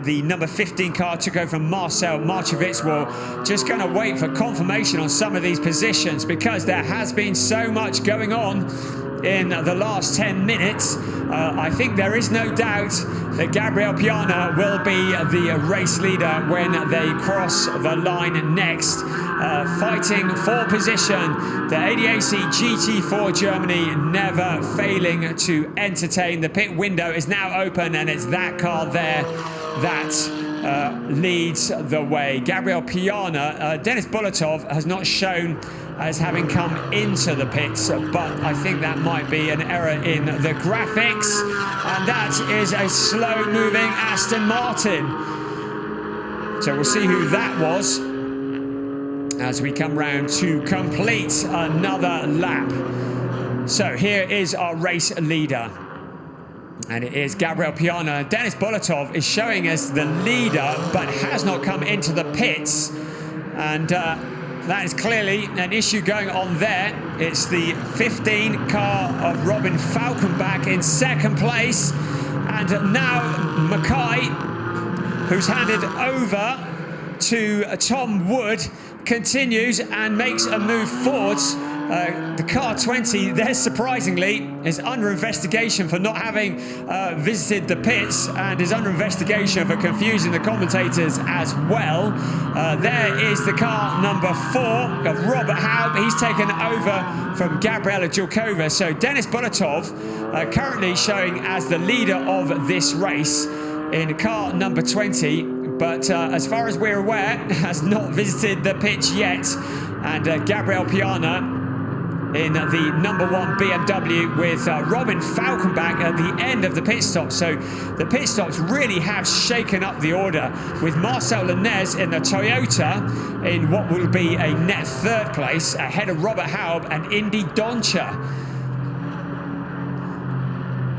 The number 15 car took over from Marcel Marchevitz. We're just going to wait for confirmation on some of these positions because there has been so much going on in the last 10 minutes. I think there is no doubt that Gabriel Piana will be the race leader when they cross the line next. Fighting for position, the ADAC GT4 Germany never failing to entertain. The pit window is now open, and it's that car there that leads the way. Gabriel Piana, Denis Bulatov has not shown as having come into the pits, but I think that might be an error in the graphics, and that is a slow-moving Aston Martin. So we'll see who that was as we come round to complete another lap. So here is our race leader, and it is Gabriel Piana. Denis Bulatov is showing us the leader, but has not come into the pits, and that is clearly an issue going on there. It's the 15 car of Robin Falkenbach in second place, and now Mackay, who's handed over to Tom Wood, continues and makes a move forwards. The car 20 there, surprisingly, is under investigation for not having visited the pits, and is under investigation for confusing the commentators as well. There is the car number 4 of Robert Haub. He's taken over from Gabriela Julkova. So Denis Bulatov currently showing as the leader of this race in car number 20, but as far as we're aware, has not visited the pitch yet. And Gabriel Piana in the number 1 BMW with Robin Falkenbach at the end of the pit stop. So the pit stops really have shaken up the order, with Marcel Lenez in the Toyota in what will be a net third place, ahead of Robert Haub and Indy Doncha.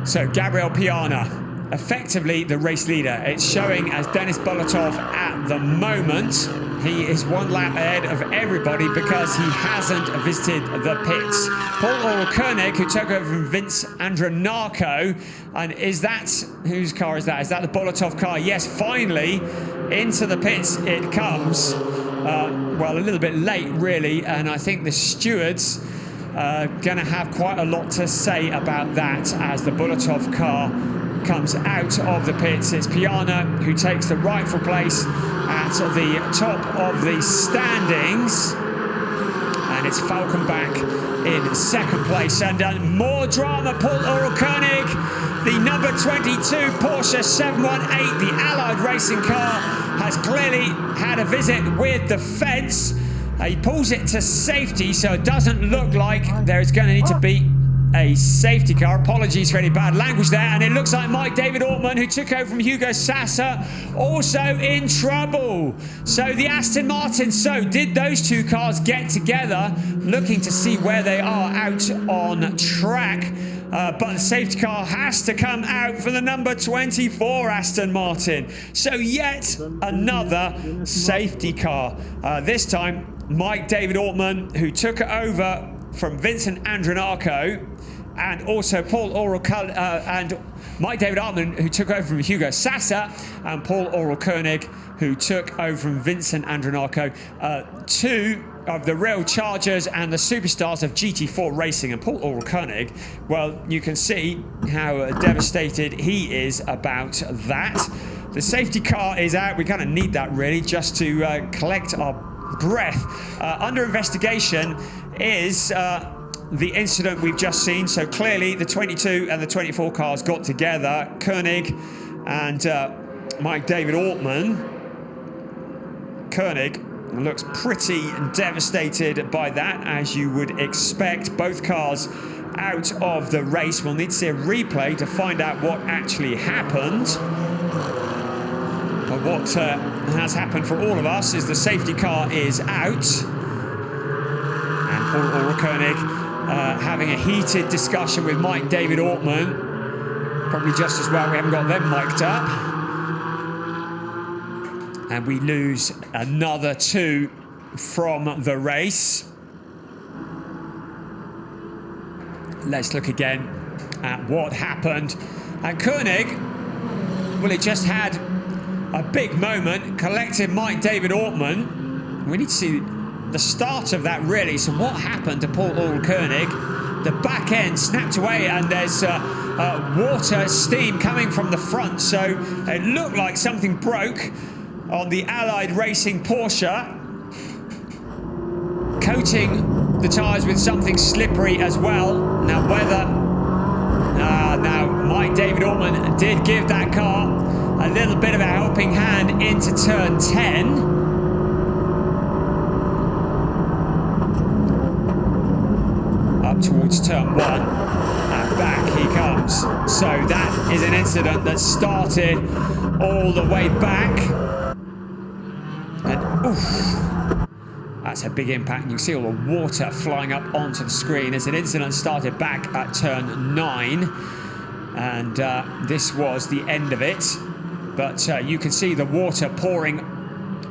So Gabriel Piana, effectively the race leader. It's showing as Denis Bulatov at the moment. He is one lap ahead of everybody because he hasn't visited the pits. Paul Oral-Koenig, who took over from Vince Andronacco, and is that, whose car is that? Is that the Bulatov car? Yes, finally into the pits it comes. Well, a little bit late really, and I think the stewards going to have quite a lot to say about that as the Bulatov car comes out of the pits. It's Piana who takes the rightful place at the top of the standings, and it's Falkenbach in second place. And more drama. Paul Oral-Koenig, the number 22 Porsche 718, the Allied racing car, has clearly had a visit with the fence. He pulls it to safety, so it doesn't look like there is going to need to be a safety car. Apologies for any bad language there. And it looks like Mike David Ortman, who took over from Hugo Sassa, also in trouble. So the Aston Martin. So did those two cars get together? Looking to see where they are out on track. But the safety car has to come out for the number 24 Aston Martin. So yet another safety car. This time, Mike David Ortman, who took it over from Vincent Andronacco, and also Paul and Mike David Ortman, who took over from Hugo Sassa, and Paul Koenig, who took over from Vincent Andronacco. Two of the real chargers and the superstars of GT4 racing. And Paul Koenig, well, you can see how devastated he is about that. The safety car is out. We kind of need that really just to collect our breath. Under investigation is the incident we've just seen. So clearly the 22 and the 24 cars got together. Koenig and Mike David Ortman. Koenig looks pretty devastated by that, as you would expect. Both cars out of the race. We'll need to see a replay to find out what actually happened. But what has happened for all of us is the safety car is out. And Paul Koenig having a heated discussion with Mike David Ortman. Probably just as well we haven't got them mic'd up. And we lose another two from the race. Let's look again at what happened. And Koenig, well, it just had a big moment, collected Mike David Ortman. We need to see the start of that, really. So what happened to Paul Koenig? The back end snapped away, and there's water, steam coming from the front. So it looked like something broke on the Allied Racing Porsche, coating the tyres with something slippery as well. Now whether now Mike David Ortman did give that car a little bit of a helping hand into turn 10. Up towards turn 1, and back he comes. So that is an incident that started all the way back. And oof, that's a big impact. And you can see all the water flying up onto the screen as an incident started back at turn 9. And this was the end of it. But you can see the water pouring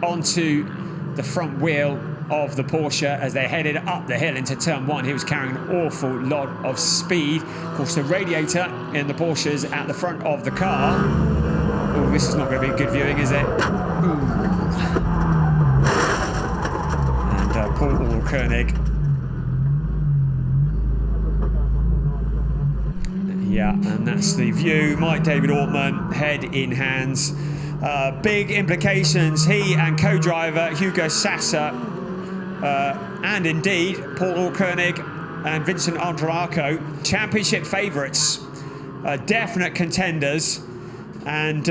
onto the front wheel of the Porsche as they headed up the hill into turn 1. He was carrying an awful lot of speed. Of course, the radiator in the Porsches at the front of the car. Oh, this is not going to be good viewing, is it? Ooh. And Paul Koenig. Yeah, and that's the view. Mike David Ortman, head in hands. Big implications. He and co-driver Hugo Sassa, and indeed Paul Koenig and Vincent Andronacco, championship favourites, definite contenders, and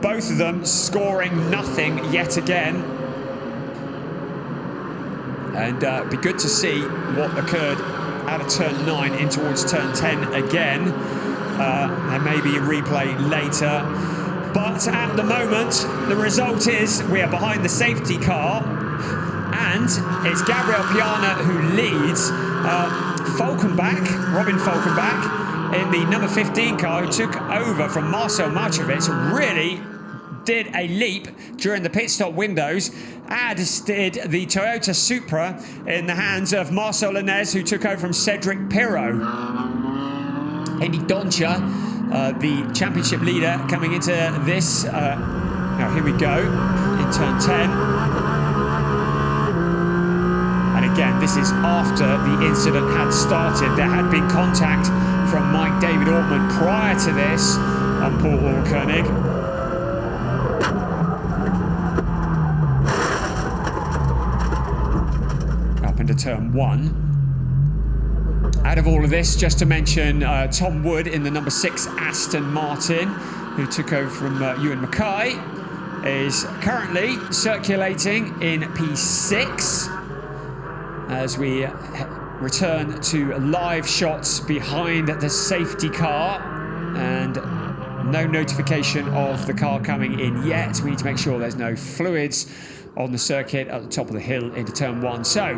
both of them scoring nothing yet again. And it'd be good to see what occurred out of turn 9 in towards turn 10 again. And maybe a replay later. But at the moment, the result is we are behind the safety car, and it's Gabriel Piana who leads. Robin Falkenbach, in the number 15 car, who took over from Marcel Markovic, really did a leap during the pit stop windows, as did the Toyota Supra in the hands of Marcel Lanez, who took over from Cedric Pirot. Andy Doncha, the championship leader, coming into this. Now here we go in turn 10. And again, this is after the incident had started. There had been contact from Mike David Ortman prior to this on Paul Koenig. Up into turn 1. Out of all of this, just to mention Tom Wood in the number 6 Aston Martin, who took over from Ewan Mackay, is currently circulating in P6 as we return to live shots behind the safety car, and no notification of the car coming in yet. We need to make sure there's no fluids on the circuit at the top of the hill into turn 1. So,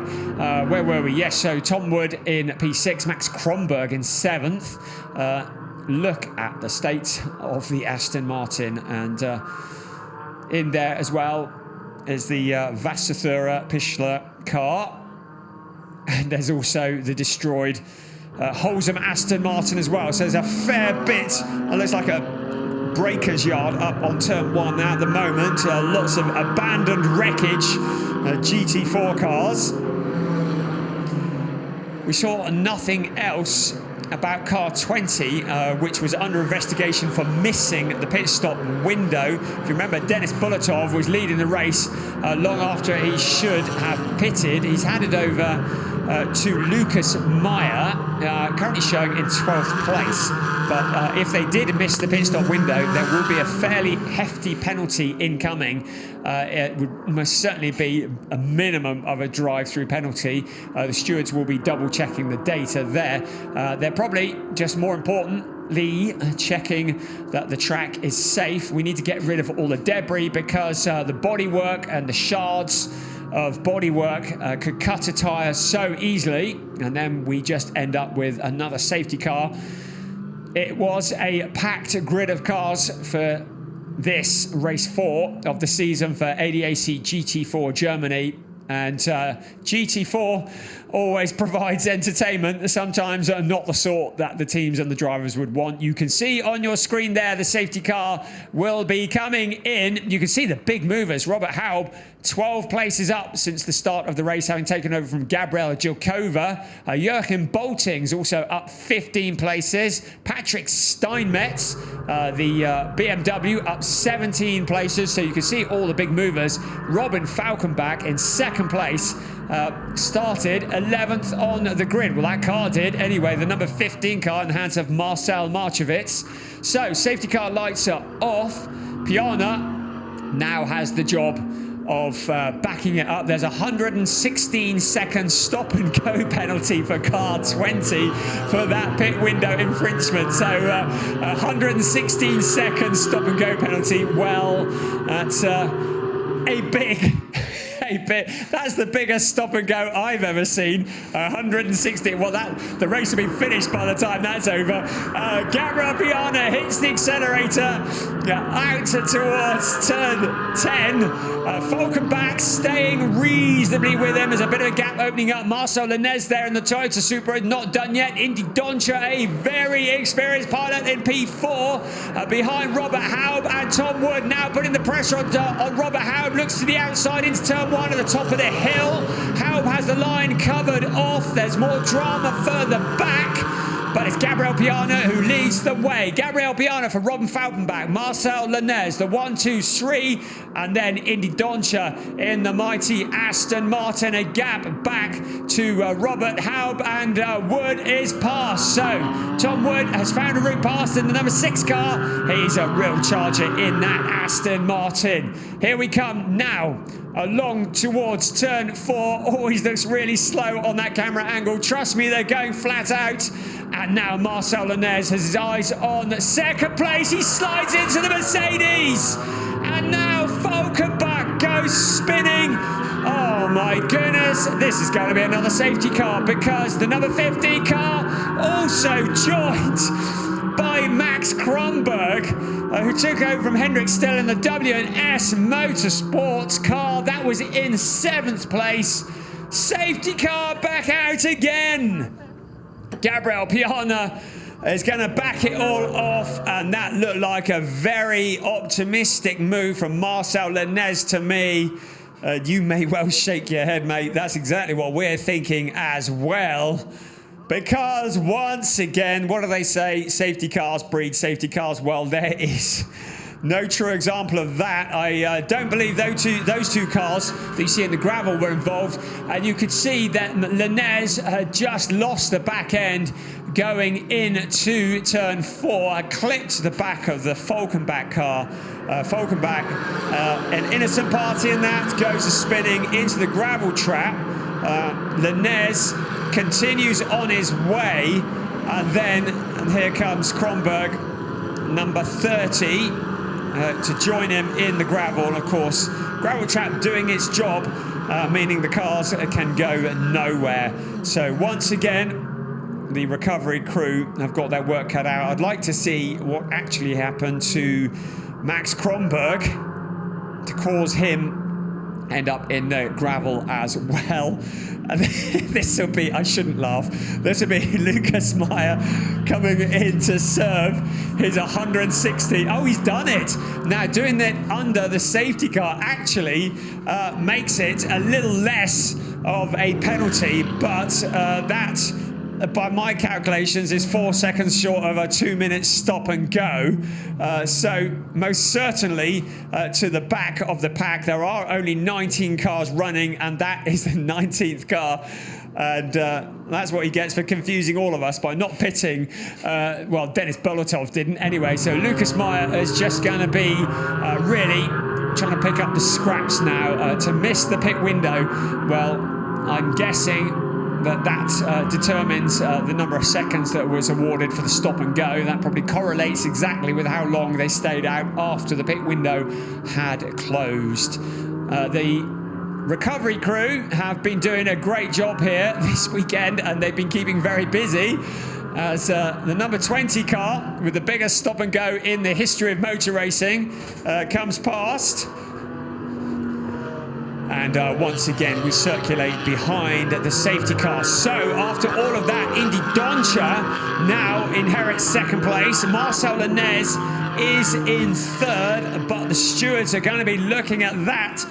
where were we? Yes, so Tom Wood in P6, Max Kronberg in 7th. Look at the state of the Aston Martin, and in there as well is the Vasserthura Pichler car. And there's also the destroyed Holzham Aston Martin as well. So there's a fair bit. It looks like a breaker's yard up on turn 1 now at the moment. Lots of abandoned wreckage, GT4 cars. We saw nothing else about car 20, which was under investigation for missing the pit stop window. If you remember, Denis Bulatov was leading the race long after he should have pitted. He's handed over to Lucas Meyer, currently showing in 12th place. But if they did miss the pit stop window, there will be a fairly hefty penalty incoming. It would most certainly be a minimum of a drive-through penalty. The stewards will be double-checking the data there. They're probably just more importantly checking that the track is safe. We need to get rid of all the debris because the bodywork and the shards of bodywork could cut a tyre so easily, and then we just end up with another safety car. It was a packed grid of cars for this race 4 of the season for ADAC GT4 Germany, and GT4 always provides entertainment, sometimes not the sort that the teams and the drivers would want. You can see on your screen there the safety car will be coming in. You can see the big movers. Robert Haub, 12 places up since the start of the race, having taken over from Gabriela Gilkova. Joachim Bolting's also up 15 places. Patrick Steinmetz, the BMW, up 17 places. So you can see all the big movers. Robin Falkenbach in 2nd place. Started 11th on the grid. Well, that car did. Anyway, the number 15 car in the hands of Marcel Marchevitz. So, safety car lights are off. Piana now has the job of backing it up. There's a 116-second stop-and-go penalty for car 20 for that pit window infringement. So, 116-second stop-and-go penalty. Well, that's a big... That's the biggest stop and go I've ever seen. 160. Well, the race will be finished by the time that's over. Gabriel Piana hits the accelerator out towards turn 10. Falkenbach staying reasonably with him. There's a bit of a gap opening up. Marcel Lenez there in the Toyota Supra, not done yet. Indy Doncha, a very experienced pilot in P4, behind Robert Haub, and Tom Wood now putting the pressure on Robert Haub. Looks to the outside into turn 1 at the top of the hill. Haub has the line covered off. There's more drama further back, but it's Gabriel Piana who leads the way. Gabriel Piana for Robin Falkenbach, Marcel Lenez, the 1, 2, 3, and then Indy Doncha in the mighty Aston Martin. A gap back to Robert Haub, and Wood is past. So Tom Wood has found a route past in the number 6 car. He's a real charger in that Aston Martin. Here we come now along towards turn 4. Always looks really slow on that camera angle. Trust me, they're going flat out. And now Marcel Lenez has his eyes on 2nd place. He slides into the Mercedes. And now Falkenbach goes spinning. Oh my goodness. This is going to be another safety car, because the number 15 car also joined by Max Kronberg, who took over from Hendrik Still in the W&S Motorsports car. That was in 7th place. Safety car back out again. Gabriel Piana is going to back it all off, and that looked like a very optimistic move from Marcel Lenez to me. You may well shake your head, mate. That's exactly what we're thinking as well. Because once again, what do they say? Safety cars breed safety cars. Well, there is No true example of that. I don't believe those two cars that you see in the gravel were involved. And you could see that Lanez had just lost the back end going into turn 4, clipped the back of the Falkenbach car. Falkenbach, an innocent party in that, goes spinning into the gravel trap. Lanez continues on his way, and here comes Kronberg, number 30. To join him in the gravel. And of course, gravel trap doing its job, meaning the cars can go nowhere. So once again, the recovery crew have got their work cut out. I'd like to see what actually happened to Max Kronberg to cause him end up in the gravel as well. And this will be, I shouldn't laugh, this will be Lucas Meyer coming in to serve his 160. Oh, he's done it. Now, doing that under the safety car actually makes it a little less of a penalty, but that, by my calculations, is 4 seconds short of a 2-minute stop and go. So most certainly to the back of the pack, there are only 19 cars running, and that is the 19th car. And that's what he gets for confusing all of us by not pitting. Well, Denis Bolotov didn't anyway. So Lucas Meyer is just going to be really trying to pick up the scraps now to miss the pit window. Well, I'm guessing that determines the number of seconds that was awarded for the stop and go. That probably correlates exactly with how long they stayed out after the pit window had closed. The recovery crew have been doing a great job here this weekend, and they've been keeping very busy as the number 20 car with the biggest stop and go in the history of motor racing comes past. And once again, we circulate behind the safety car. So after all of that, Indy Doncha now inherits second place. Marcel Lanez is in third, but the stewards are going to be looking at that.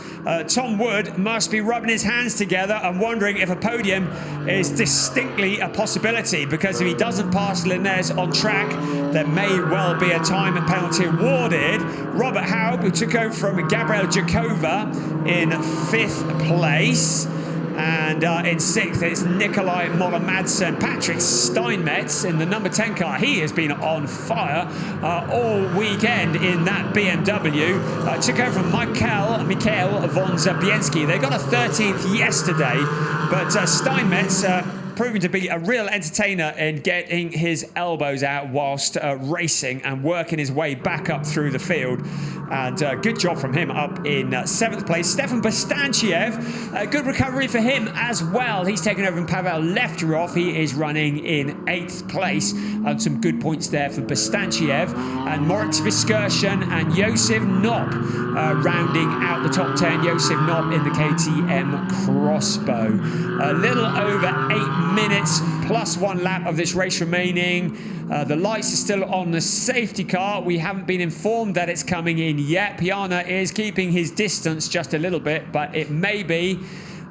Tom Wood must be rubbing his hands together and wondering if a podium is distinctly a possibility, because if he doesn't pass Lanez on track, there may well be a time penalty awarded. Robert Haub, who took over from Gabriel Jakova in 5th place. And in 6th, it's Nikolai Moller-Madsen. Patrick Steinmetz in the number 10 car. He has been on fire all weekend in that BMW. Took over from Mikhail von Zabienski. They got a 13th yesterday, but Steinmetz proving to be a real entertainer in getting his elbows out whilst racing and working his way back up through the field. And good job from him up in 7th place. Stefan Bastanchiev, good recovery for him as well. He's taken over from Pavel Lefterov. He is running in 8th place. And some good points there for Bastanchiev. And Moritz Viskirchen and Josef Knopp rounding out the top 10. Josef Knopp in the KTM Crossbow. A little over 8 minutes plus 1 lap of this race remaining. The lights are still on the safety car. We haven't been informed that it's coming in yet. Piana is keeping his distance just a little bit, but it may be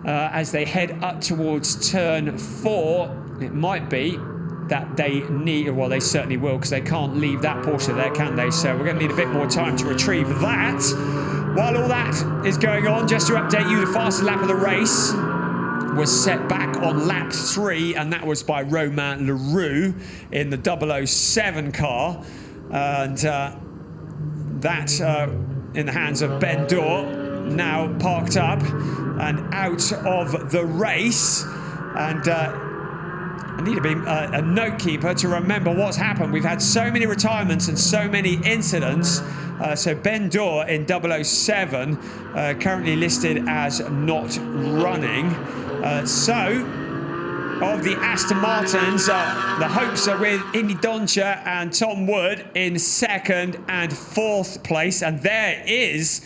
as they head up towards turn 4, it might be that they need, well, they certainly will, because they can't leave that portion there, can they? So we're going to need a bit more time to retrieve that. While all that is going on, just to update you, the fastest lap of the race was set back on lap 3, and that was by Romain Leroux in the 007 car. And that in the hands of Ben Dorr, now parked up and out of the race. And I need to be a note keeper to remember what's happened. We've had so many retirements and so many incidents. So Ben Dorr in 007 currently listed as not running. So of the Aston Martins, the hopes are with Indy Doncha and Tom Wood in 2nd and 4th place. And there is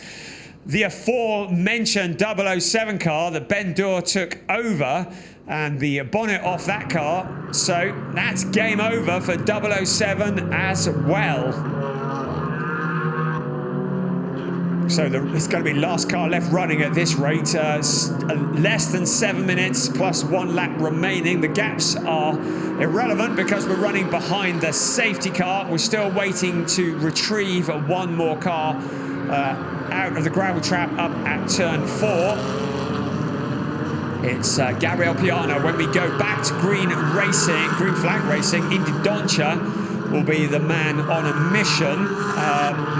the aforementioned 007 car that Ben Dorr took over, and the bonnet off that car. So that's game over for 007 as well. So it's going to be last car left running at this rate. Less than 7 minutes plus 1 lap remaining. The gaps are irrelevant because we're running behind the safety car. We're still waiting to retrieve 1 more car out of the gravel trap up at turn 4. It's Gabriel Piana. When we go back to green flag racing, Indy Doncia will be the man on a mission.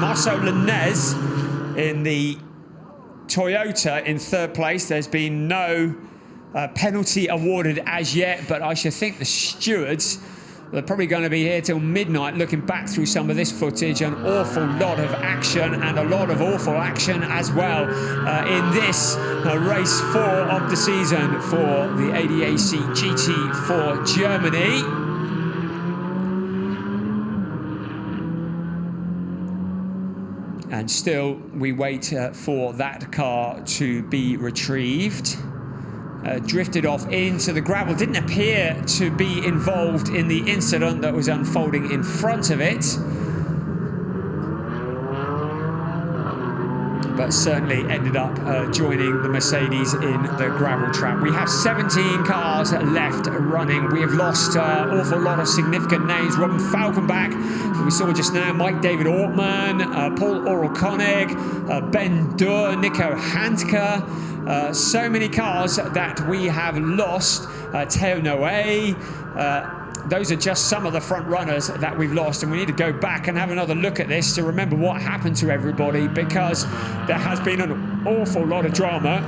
Marcel Lenez in the Toyota in 3rd place. There's been no penalty awarded as yet, but I should think the stewards are probably going to be here till midnight looking back through some of this footage. An awful lot of action and a lot of awful action as well in this race 4 of the season for the ADAC GT4 Germany. And still, we wait for that car to be retrieved. Drifted off into the gravel. Didn't appear to be involved in the incident that was unfolding in front of it. But certainly ended up joining the Mercedes in the gravel trap. We have 17 cars left running. We have lost an awful lot of significant names. Robin Falkenbach, who we saw just now, Mike David Ortman, Paul Orel-Koenig, Ben Durr, Nico Handke. So many cars that we have lost. Theo Noé. Those are just some of the front runners that we've lost, and we need to go back and have another look at this to remember what happened to everybody, because there has been an awful lot of drama.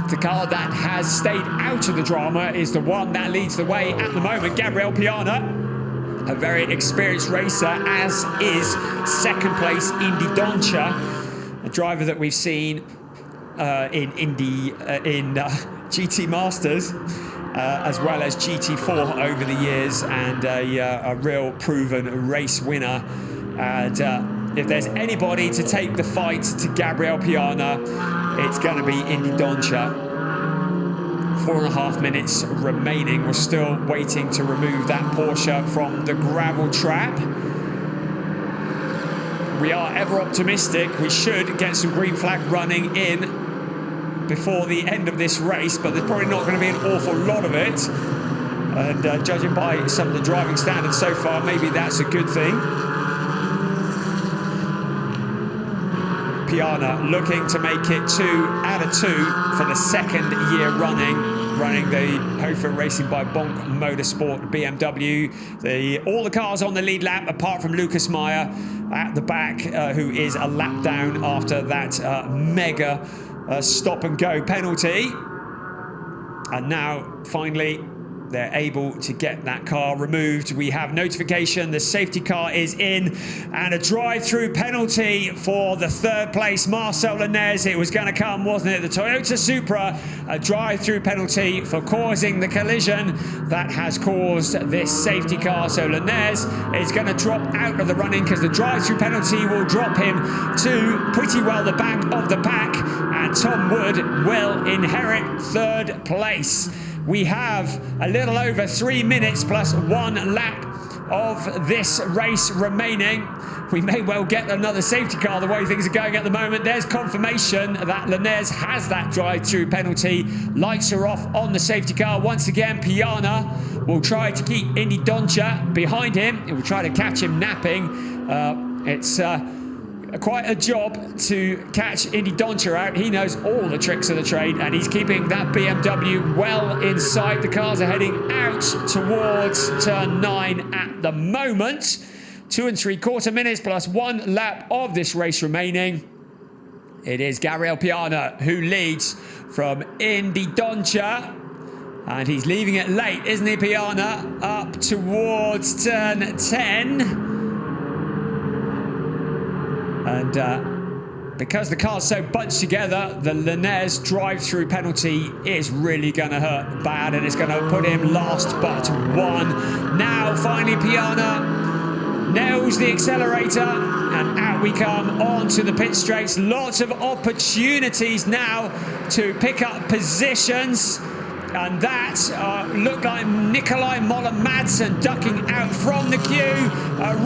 The car that has stayed out of the drama is the one that leads the way at the moment. Gabriel Piana, a very experienced racer, as is 2nd place Indy Doncia, a driver that we've seen in GT Masters. As well as GT4 over the years, and a real proven race winner. And if there's anybody to take the fight to Gabriel Piana, it's going to be Indy Doncia. 4.5 minutes remaining. We're still waiting to remove that Porsche from the gravel trap. We are ever optimistic. We should get some green flag running in before the end of this race, but there's probably not going to be an awful lot of it. And judging by some of the driving standards so far, maybe that's a good thing. Piana looking to make it 2 out of 2 for the 2nd year running the Hofer Racing by Bonk Motorsport BMW. All the cars on the lead lap, apart from Lucas Meyer at the back, who is a lap down after that mega stop and go penalty. And now finally they're able to get that car removed. We have notification the safety car is in, and a drive-through penalty for the 3rd place Marcel Lenez. It was going to come, wasn't it? The Toyota Supra, a drive-through penalty for causing the collision that has caused this safety car. So Lenez is going to drop out of the running because the drive-through penalty will drop him to pretty well the back of the pack, and Tom Wood will inherit 3rd place. We have a little over 3 minutes plus 1 lap of this race remaining. We may well get another safety car the way things are going at the moment. There's confirmation that Lenez has that drive-through penalty. Lights are off on the safety car. Once again, Piana will try to keep Indy Doncia behind him. He will try to catch him napping. It's quite a job to catch Indy Doncia out. He knows all the tricks of the trade, and he's keeping that BMW well in sight. The cars are heading out towards turn 9 at the moment. 2 3/4 minutes plus 1 lap of this race remaining. It is Gabriel Piana who leads from Indy Doncia, and he's leaving it late, isn't he, Piana? Up towards turn 10. And because the car's so bunched together, the Lenez drive-through penalty is really going to hurt bad, and it's going to put him last but 1. Now, finally, Piana nails the accelerator, and out we come onto the pit straights. Lots of opportunities now to pick up positions. And that looked like Nikolai Moller-Madsen ducking out from the queue.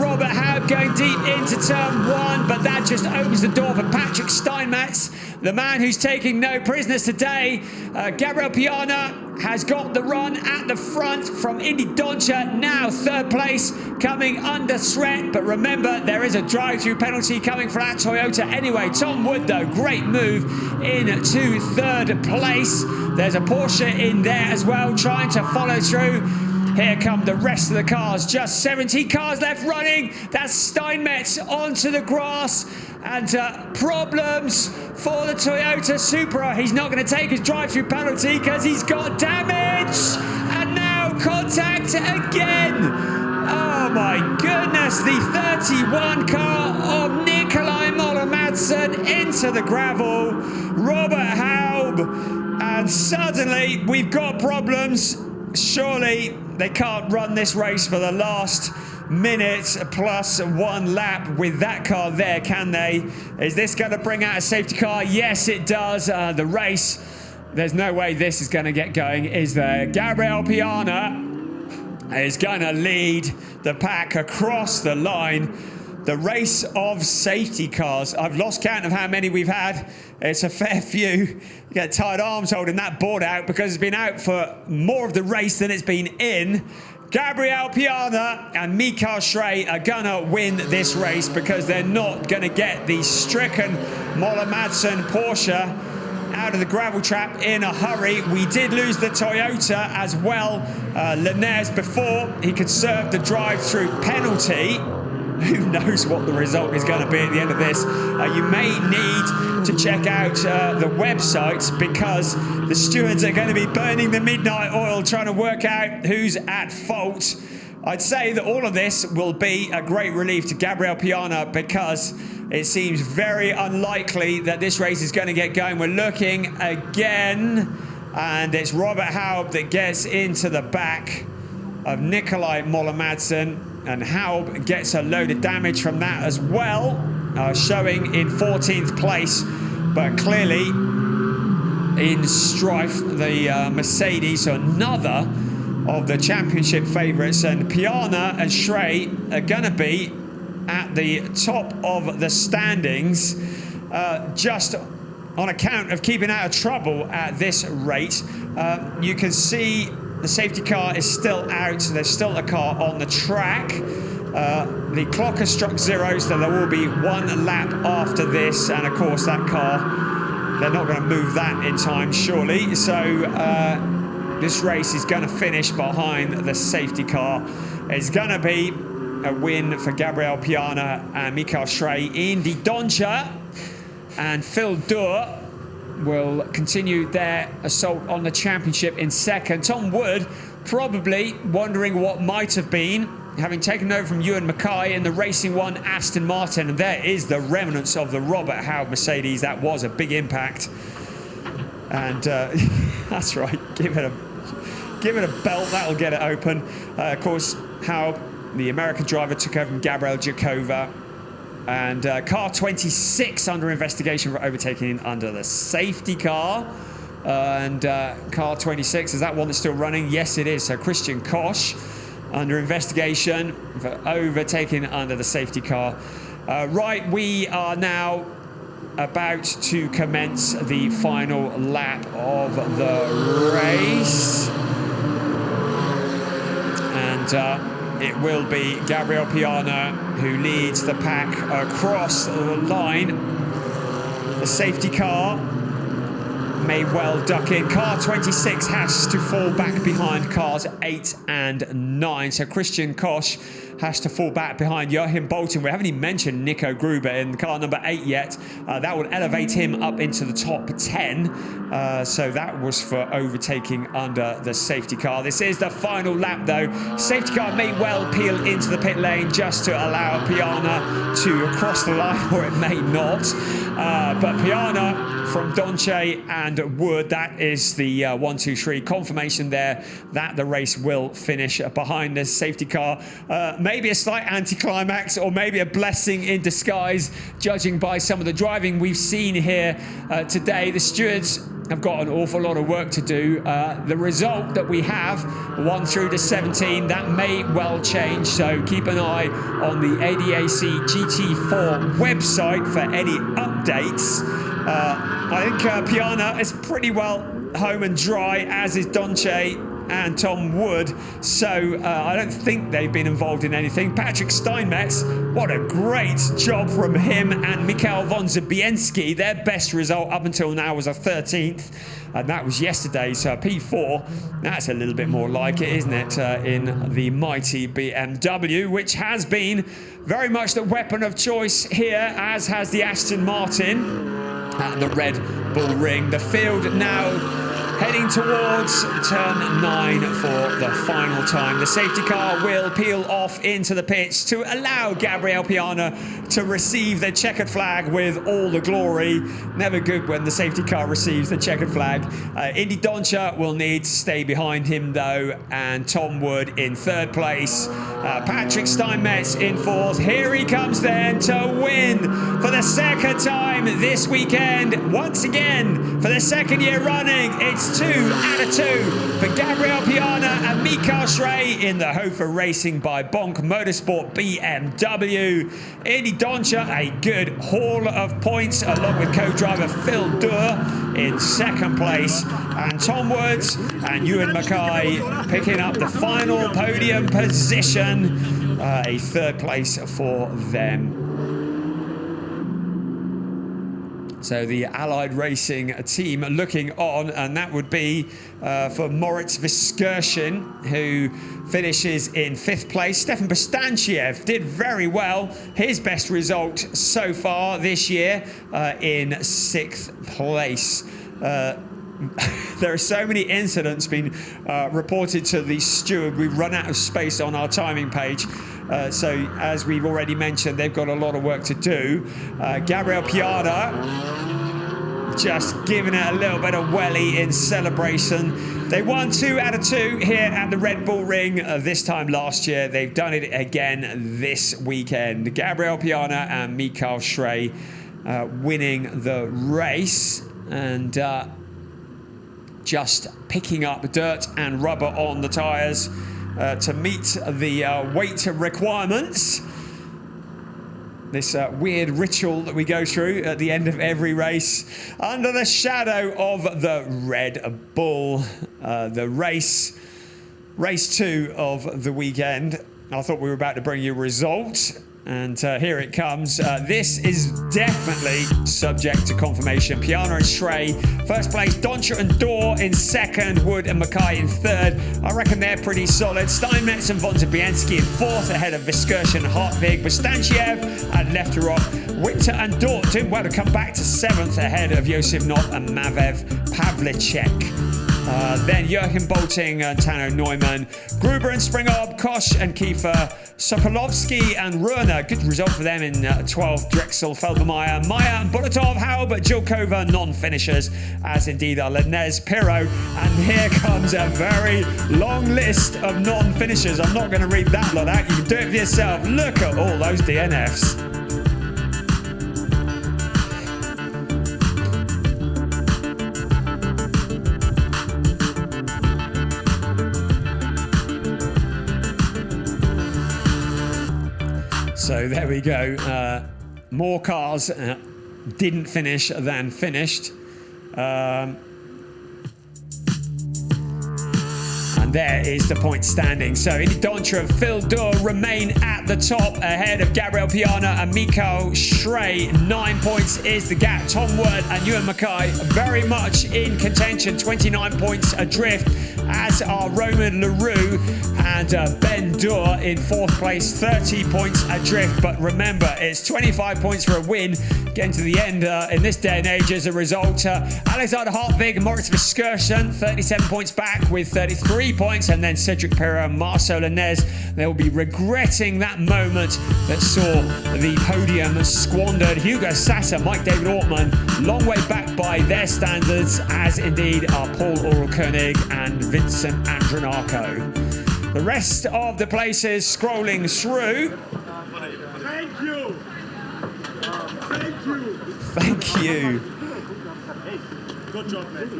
Robert Haub going deep into turn 1, but that just opens the door for Patrick Steinmetz, the man who's taking no prisoners today. Gabriel Piana has got the run at the front from Indy Doncia, now third place, coming under threat. But remember, there is a drive-through penalty coming for that Toyota anyway. Tom Wood, though, great move into third place. There's a Porsche in there as well, trying to follow through. Here come the rest of the cars. Just 17 cars left running. That's Steinmetz onto the grass. And problems for the Toyota Supra. He's not going to take his drive-through penalty because he's got damage. And now contact again. Oh my goodness. The 31 car of Nikolai Moller-Madsen into the gravel. Robert Haub. And suddenly we've got problems. Surely they can't run this race for the last minute plus 1 lap with that car there, can they? Is this going to bring out a safety car? Yes, it does. The race, there's no way this is going to get going, is there? Gabriel Piana is going to lead the pack across the line. The race of safety cars. I've lost count of how many we've had. It's a fair few. You get tired arms holding that board out because it's been out for more of the race than it's been in. Gabriel Piana and Mikael Schrey are gonna win this race because they're not gonna get the stricken Moller-Madsen Porsche out of the gravel trap in a hurry. We did lose the Toyota as well. Linnaeus before he could serve the drive-through penalty. Who knows what the result is going to be at the end of this. You may need to check out the website because the stewards are going to be burning the midnight oil trying to work out who's at fault. I'd say that all of this will be a great relief to Gabriel Piana because it seems very unlikely that this race is going to get going. We're looking again, and it's Robert Haub that gets into the back of Nikolai Moller-Madsen. And Haub gets a load of damage from that as well, showing in 14th place, but clearly in strife, the Mercedes, another of the championship favourites. And Piana and Schrey are going to be at the top of the standings, just on account of keeping out of trouble at this rate. You can see the safety car is still out. There's still a car on the track. The clock has struck 0, so there will be 1 lap after this. And of course, that car, they're not going to move that in time, surely. So this race is going to finish behind the safety car. It's going to be a win for Gabriel Piana and Mikael Schrey. Indy Doncia and Phil Durr will continue their assault on the championship in second. Tom Wood probably wondering what might have been, having taken over from Ewan Mackay in the Racing One Aston Martin. And there is the remnants of the Robert Haub Mercedes. That was a big impact. And that's right, give it a belt, that'll get it open. Of course, Haub, the American driver, took over from Gabriel Jakova. And car 26 under investigation for overtaking under the safety car. And car 26, is that one that's still running? Yes, it is. So Christian Koch under investigation for overtaking under the safety car. Right, we are now about to commence the final lap of the race. And it will be Gabriel Piana who leads the pack across the line. The safety car may well duck in. Car 26 has to fall back behind cars 8 and 9. So Christian Koch has to fall back behind Joachim Bolton. We haven't even mentioned Nico Gruber in car number 8 yet. That would elevate him up into the top 10. So that was for overtaking under the safety car. This is the final lap though. Safety car may well peel into the pit lane just to allow Piana to cross the line, or it may not. But Piana from Donche and Wood. That is the 1, 2, 3 confirmation there that the race will finish behind the safety car. Maybe a slight anticlimax, or maybe a blessing in disguise, judging by some of the driving we've seen here today. The stewards have got an awful lot of work to do. The result that we have, 1 through to 17, that may well change, so keep an eye on the ADAC GT4 website for any updates. I think Piana is pretty well home and dry, as is Donche and Tom Wood, so I don't think they've been involved in anything. Patrick Steinmetz, what a great job from him and Mikhail von Zabienski. Their best result up until now was a 13th, and that was yesterday, so P4. That's a little bit more like it, isn't it, in the mighty BMW, which has been very much the weapon of choice here, as has the Aston Martin at the Red Bull Ring. The field now heading towards turn 9 for the final time. The safety car will peel off into the pits to allow Gabriel Piana to receive the checkered flag with all the glory. Never good when the safety car receives the checkered flag. Indy Doncha will need to stay behind him though, and Tom Wood in 3rd place. Patrick Steinmetz in 4th. Here he comes then to win for the 2nd time this weekend. Once again, for the 2nd year running, it's 2 out of 2 for Gabriel Piana and Mikael Schrey in the Hofer Racing by Bonk Motorsport BMW. Indy Doncha, a good haul of points, along with co-driver Phil Durr in 2nd place, and Tom Woods and Ewan Mackay picking up the final podium position, a 3rd place for them. So the Allied Racing team looking on, and that would be for Moritz Viskerschen, who finishes in 5th place. Stefan Bostanchiev did very well. His best result so far this year in 6th place. There are so many incidents being reported to the steward. We've run out of space on our timing page. So as we've already mentioned, they've got a lot of work to do. Gabriel Piana just giving it a little bit of welly in celebration. They won 2 out of 2 here at the Red Bull Ring this time last year. They've done it again this weekend. Gabriel Piana and Mikael Schrey winning the race, and just picking up dirt and rubber on the tyres to meet the weight requirements. This weird ritual that we go through at the end of every race under the shadow of the Red Bull. The race 2 of the weekend. I thought we were about to bring you a result, and here it comes. This is definitely subject to confirmation. Piana and Schrey, 1st place. Doncha and Dorr in 2nd. Wood and Mackay in 3rd. I reckon they're pretty solid. Steinmetz and von Zabienski in 4th, ahead of Viskerschen, Hartvig, Bostanchiev and Lefterov. Winter and Dort doing well to come back to 7th, ahead of Josef Nott and Mavev Pavlicek. Then Joachim Bolting and Tano Neumann, Gruber and Springob, Kosh and Kiefer, Sokolovsky and Ruhner. Good result for them in 12th. Drexel, Felbermeyer, Meyer and Bulatov, Haub, Jilkova, non-finishers, as indeed are Lenez, Pirro. And here comes a very long list of non-finishers. I'm not going to read that lot out. You can do it for yourself. Look at all those DNFs. So there we go. More cars didn't finish than finished. And there is the point standing. So Indy Doncha and Phil Durr remain at the top, ahead of Gabriel Piana and Mikael Schrey. 9 points is the gap. Tom Wood and Ewan Mackay very much in contention. 29 points adrift, as are Roman LaRue and Ben Durr in 4th place. 30 points adrift. But remember, it's 25 points for a win. Getting to the end in this day and age as a result. Alexander Hartvig and Moritz Viskerschen, 37 points back with 33 points, and then Cedric Perra and Marcel Inez, they'll be regretting that moment that saw the podium squandered. Hugo Sasser, Mike David Ortmann, long way back by their standards, as indeed are Paul Oral-Koenig and Vincent Andronacco. The rest of the places scrolling through. Thank you. Thank you. Thank you. Good job, mate.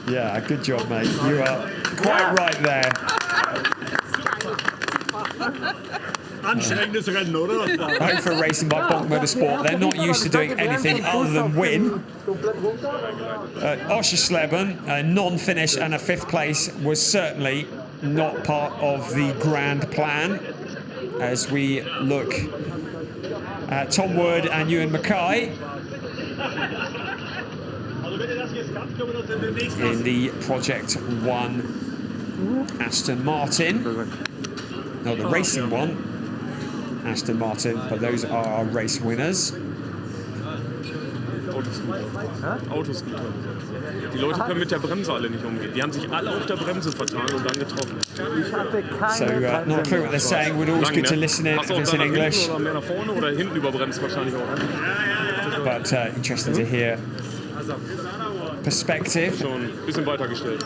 Yeah, good job, mate. You are quite right there. Anstrengendes Rennen, oder? Hofer Racing by Bonk Motorsport. They're not used to doing anything other than win. Oschersleben, a non-finish and a 5th place, was certainly not part of the grand plan. As we look at Tom Wood and Ewan Mackay in the Project 1 Aston Martin. No, the racing one, Aston Martin, but those are our race winners. Autoscooter. Die Leute können mit der Bremse alle nicht umgehen. Die haben sich alle auf der Bremse vertan und dann getroffen. So, not a clue what they're saying. Would always good to listen in if it's in English. Oder mehr nach vorne oder hinten überbremst wahrscheinlich auch. But interesting to hear perspective. Schon ein bisschen weitergestellt.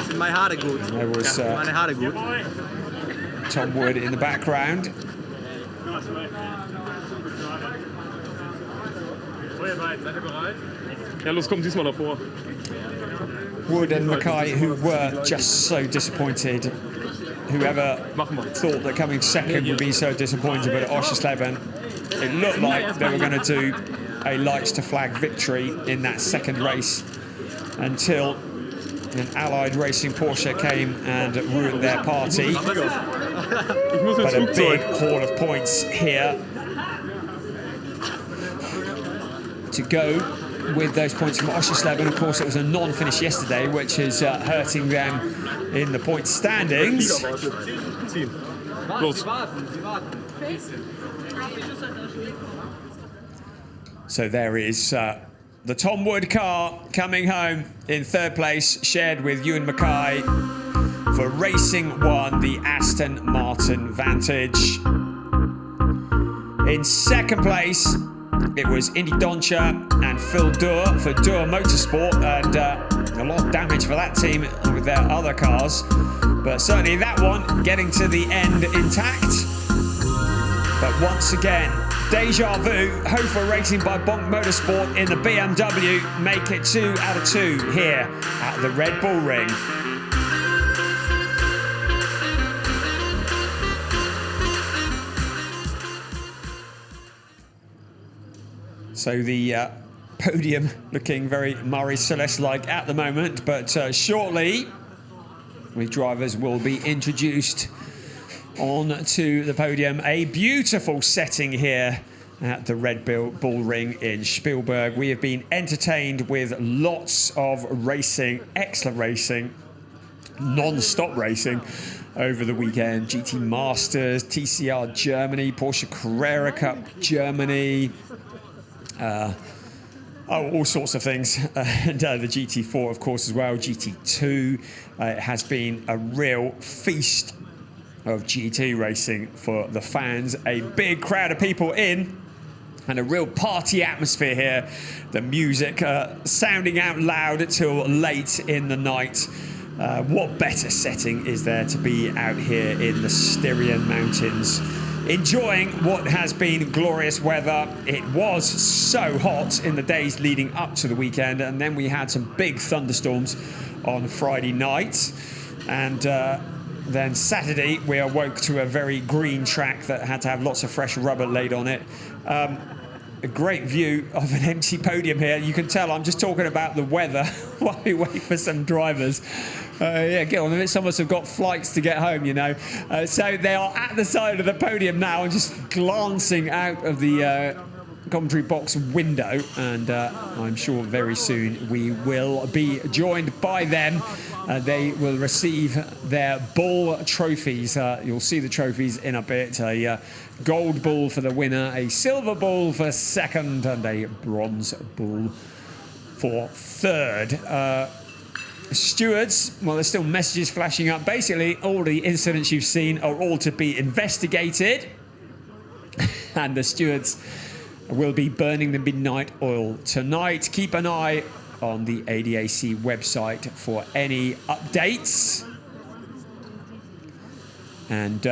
Sind meine Haare gut? There was Meine Haare gut. Tom Wood in the background. Ja, los, komm, diesmal davor. Wood and Mackay, who were just so disappointed. Whoever thought that coming second would be so disappointed, but at Oschersleben, it looked like they were going to do a lights to flag victory in that second race until an Allied Racing Porsche came and ruined their party. But a big haul of points here to go with those points from Oschersleben. Of course, it was a non-finish yesterday, which is hurting them in the point standings. So there is the Tom Wood car coming home in 3rd place, shared with Ewan Mackay for Racing 1, the Aston Martin Vantage. In 2nd place, it was Indy Doncha and Phil Durr for Durr Motorsport, and a lot of damage for that team with their other cars. But certainly that one getting to the end intact. But once again, deja vu, Hofer Racing by Bonk Motorsport in the BMW make it 2 out of 2 here at the Red Bull Ring. So the podium looking very Murray Celeste-like at the moment, but shortly the drivers will be introduced onto the podium. A beautiful setting here at the Red Bull Ring in Spielberg. We have been entertained with lots of racing, excellent racing, non-stop racing over the weekend. GT Masters, TCR Germany, Porsche Carrera Cup Germany, all sorts of things, and the GT4 of course as well, GT2. It has been a real feast of GT racing for the fans. A big crowd of people in and a real party atmosphere here. The music sounding out loud till late in the night. What better setting is there to be out here in the Styrian Mountains, enjoying what has been glorious weather. It was so hot in the days leading up to the weekend, and then we had some big thunderstorms on Friday night, and then Saturday we awoke to a very green track that had to have lots of fresh rubber laid on it. A great view of an empty podium here. You can tell I'm just talking about the weather while we wait for some drivers. Yeah, get on with it. Some of us have got flights to get home, you know. So they are at the side of the podium now and just glancing out of the commentary box window. And I'm sure very soon we will be joined by them. They will receive their bull trophies. You'll see the trophies in a bit. A gold bull for the winner, a silver bull for second, and a bronze bull for third. Stewards, well, there's still messages flashing up. Basically, all the incidents you've seen are all to be investigated. And the stewards will be burning the midnight oil tonight. Keep an eye on the ADAC website for any updates. And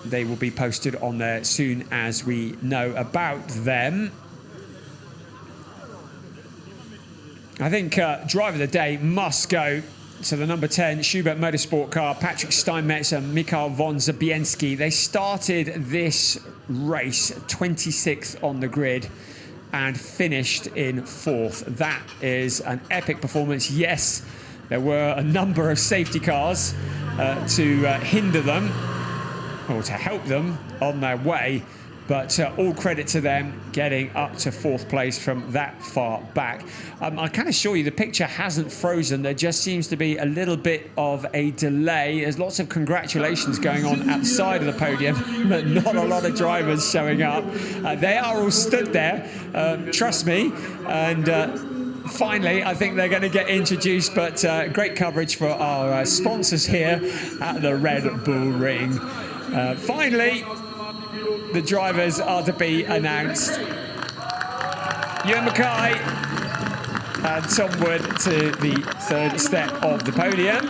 they will be posted on there soon as we know about them. I think driver of the day must go to the number 10 Schubert Motorsport car, Patrick Steinmetz and Mikhail von Zabienski. They started this race 26th on the grid and finished in 4th. That is an epic performance. Yes, there were a number of safety cars to hinder them or to help them on their way, but all credit to them getting up to 4th place from that far back. I can assure you the picture hasn't frozen. There just seems to be a little bit of a delay. There's lots of congratulations going on outside of the podium, but not a lot of drivers showing up. They are all stood there, trust me, and finally, I think they're going to get introduced, but great coverage for our sponsors here at the Red Bull Ring. Finally, the drivers are to be announced. Ewan Mackay and Tom Wood to the 3rd step of the podium.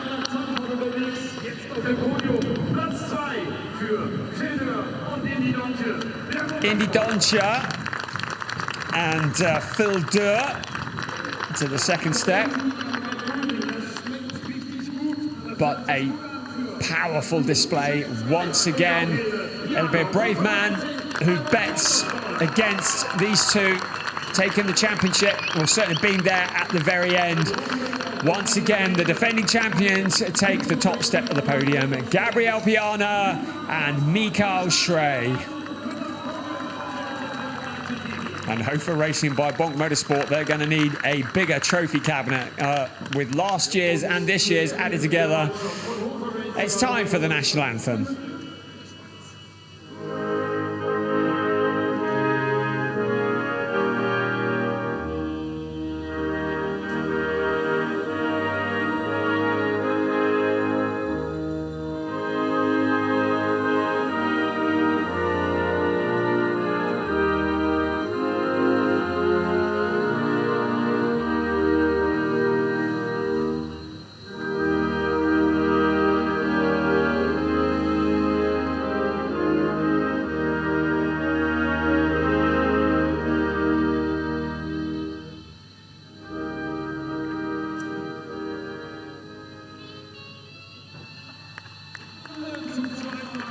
Indy Doncher and Phil Durr to the 2nd step. But a powerful display once again. It'll be a brave man who bets against these two taking the championship, or certainly being there at the very end. Once again, the defending champions take the top step of the podium. Gabriel Piana and Mikael Schrey. And Hofer Racing by Bonk Motorsport, they're going to need a bigger trophy cabinet with last year's and this year's added together. It's time for the national anthem.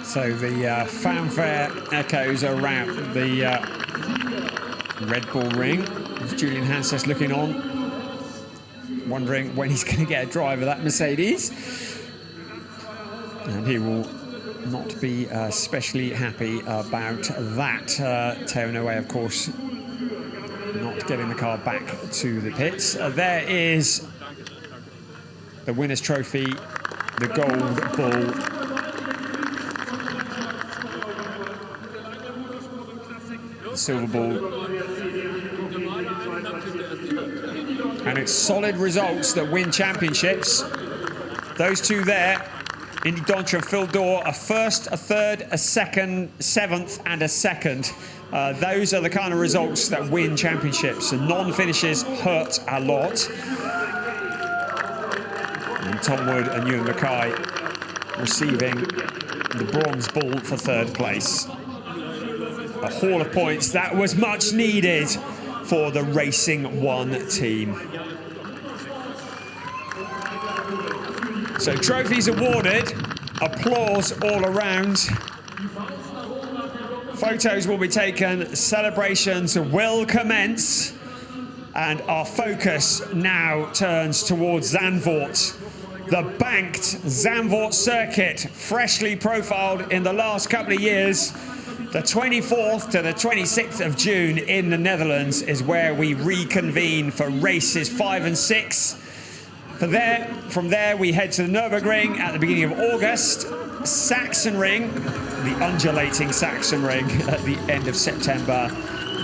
So the fanfare echoes around the Red Bull Ring. There's Julian Hanses looking on, wondering when he's going to get a drive of that Mercedes. And he will not be especially happy about that. Teo Noe, of course, not getting the car back to the pits. There is the winner's trophy, the Gold Bull. Silver Ball. And it's solid results that win championships. Those two there, Indy Doncher and Phil Dorr, a 1st, a 3rd, a 2nd, 7th and a 2nd. Those are the kind of results that win championships. And non-finishes hurt a lot. And Tom Wood and Ewan Mackay receiving the bronze ball for 3rd place. A haul of points that was much needed for the Racing One team. So trophies awarded, applause all around. Photos will be taken, celebrations will commence, and our focus now turns towards Zandvoort. The banked Zandvoort circuit, freshly profiled in the last couple of years. The 24th to the 26th of June in the Netherlands is where we reconvene for races 5 and 6. From there, we head to the Nürburgring at the beginning of August. Sachsenring, the undulating Sachsenring, at the end of September.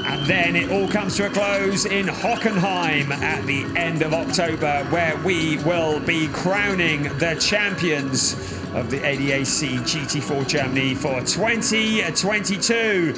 And then it all comes to a close in Hockenheim at the end of October, where we will be crowning the champions of the ADAC GT4 Germany for 2022.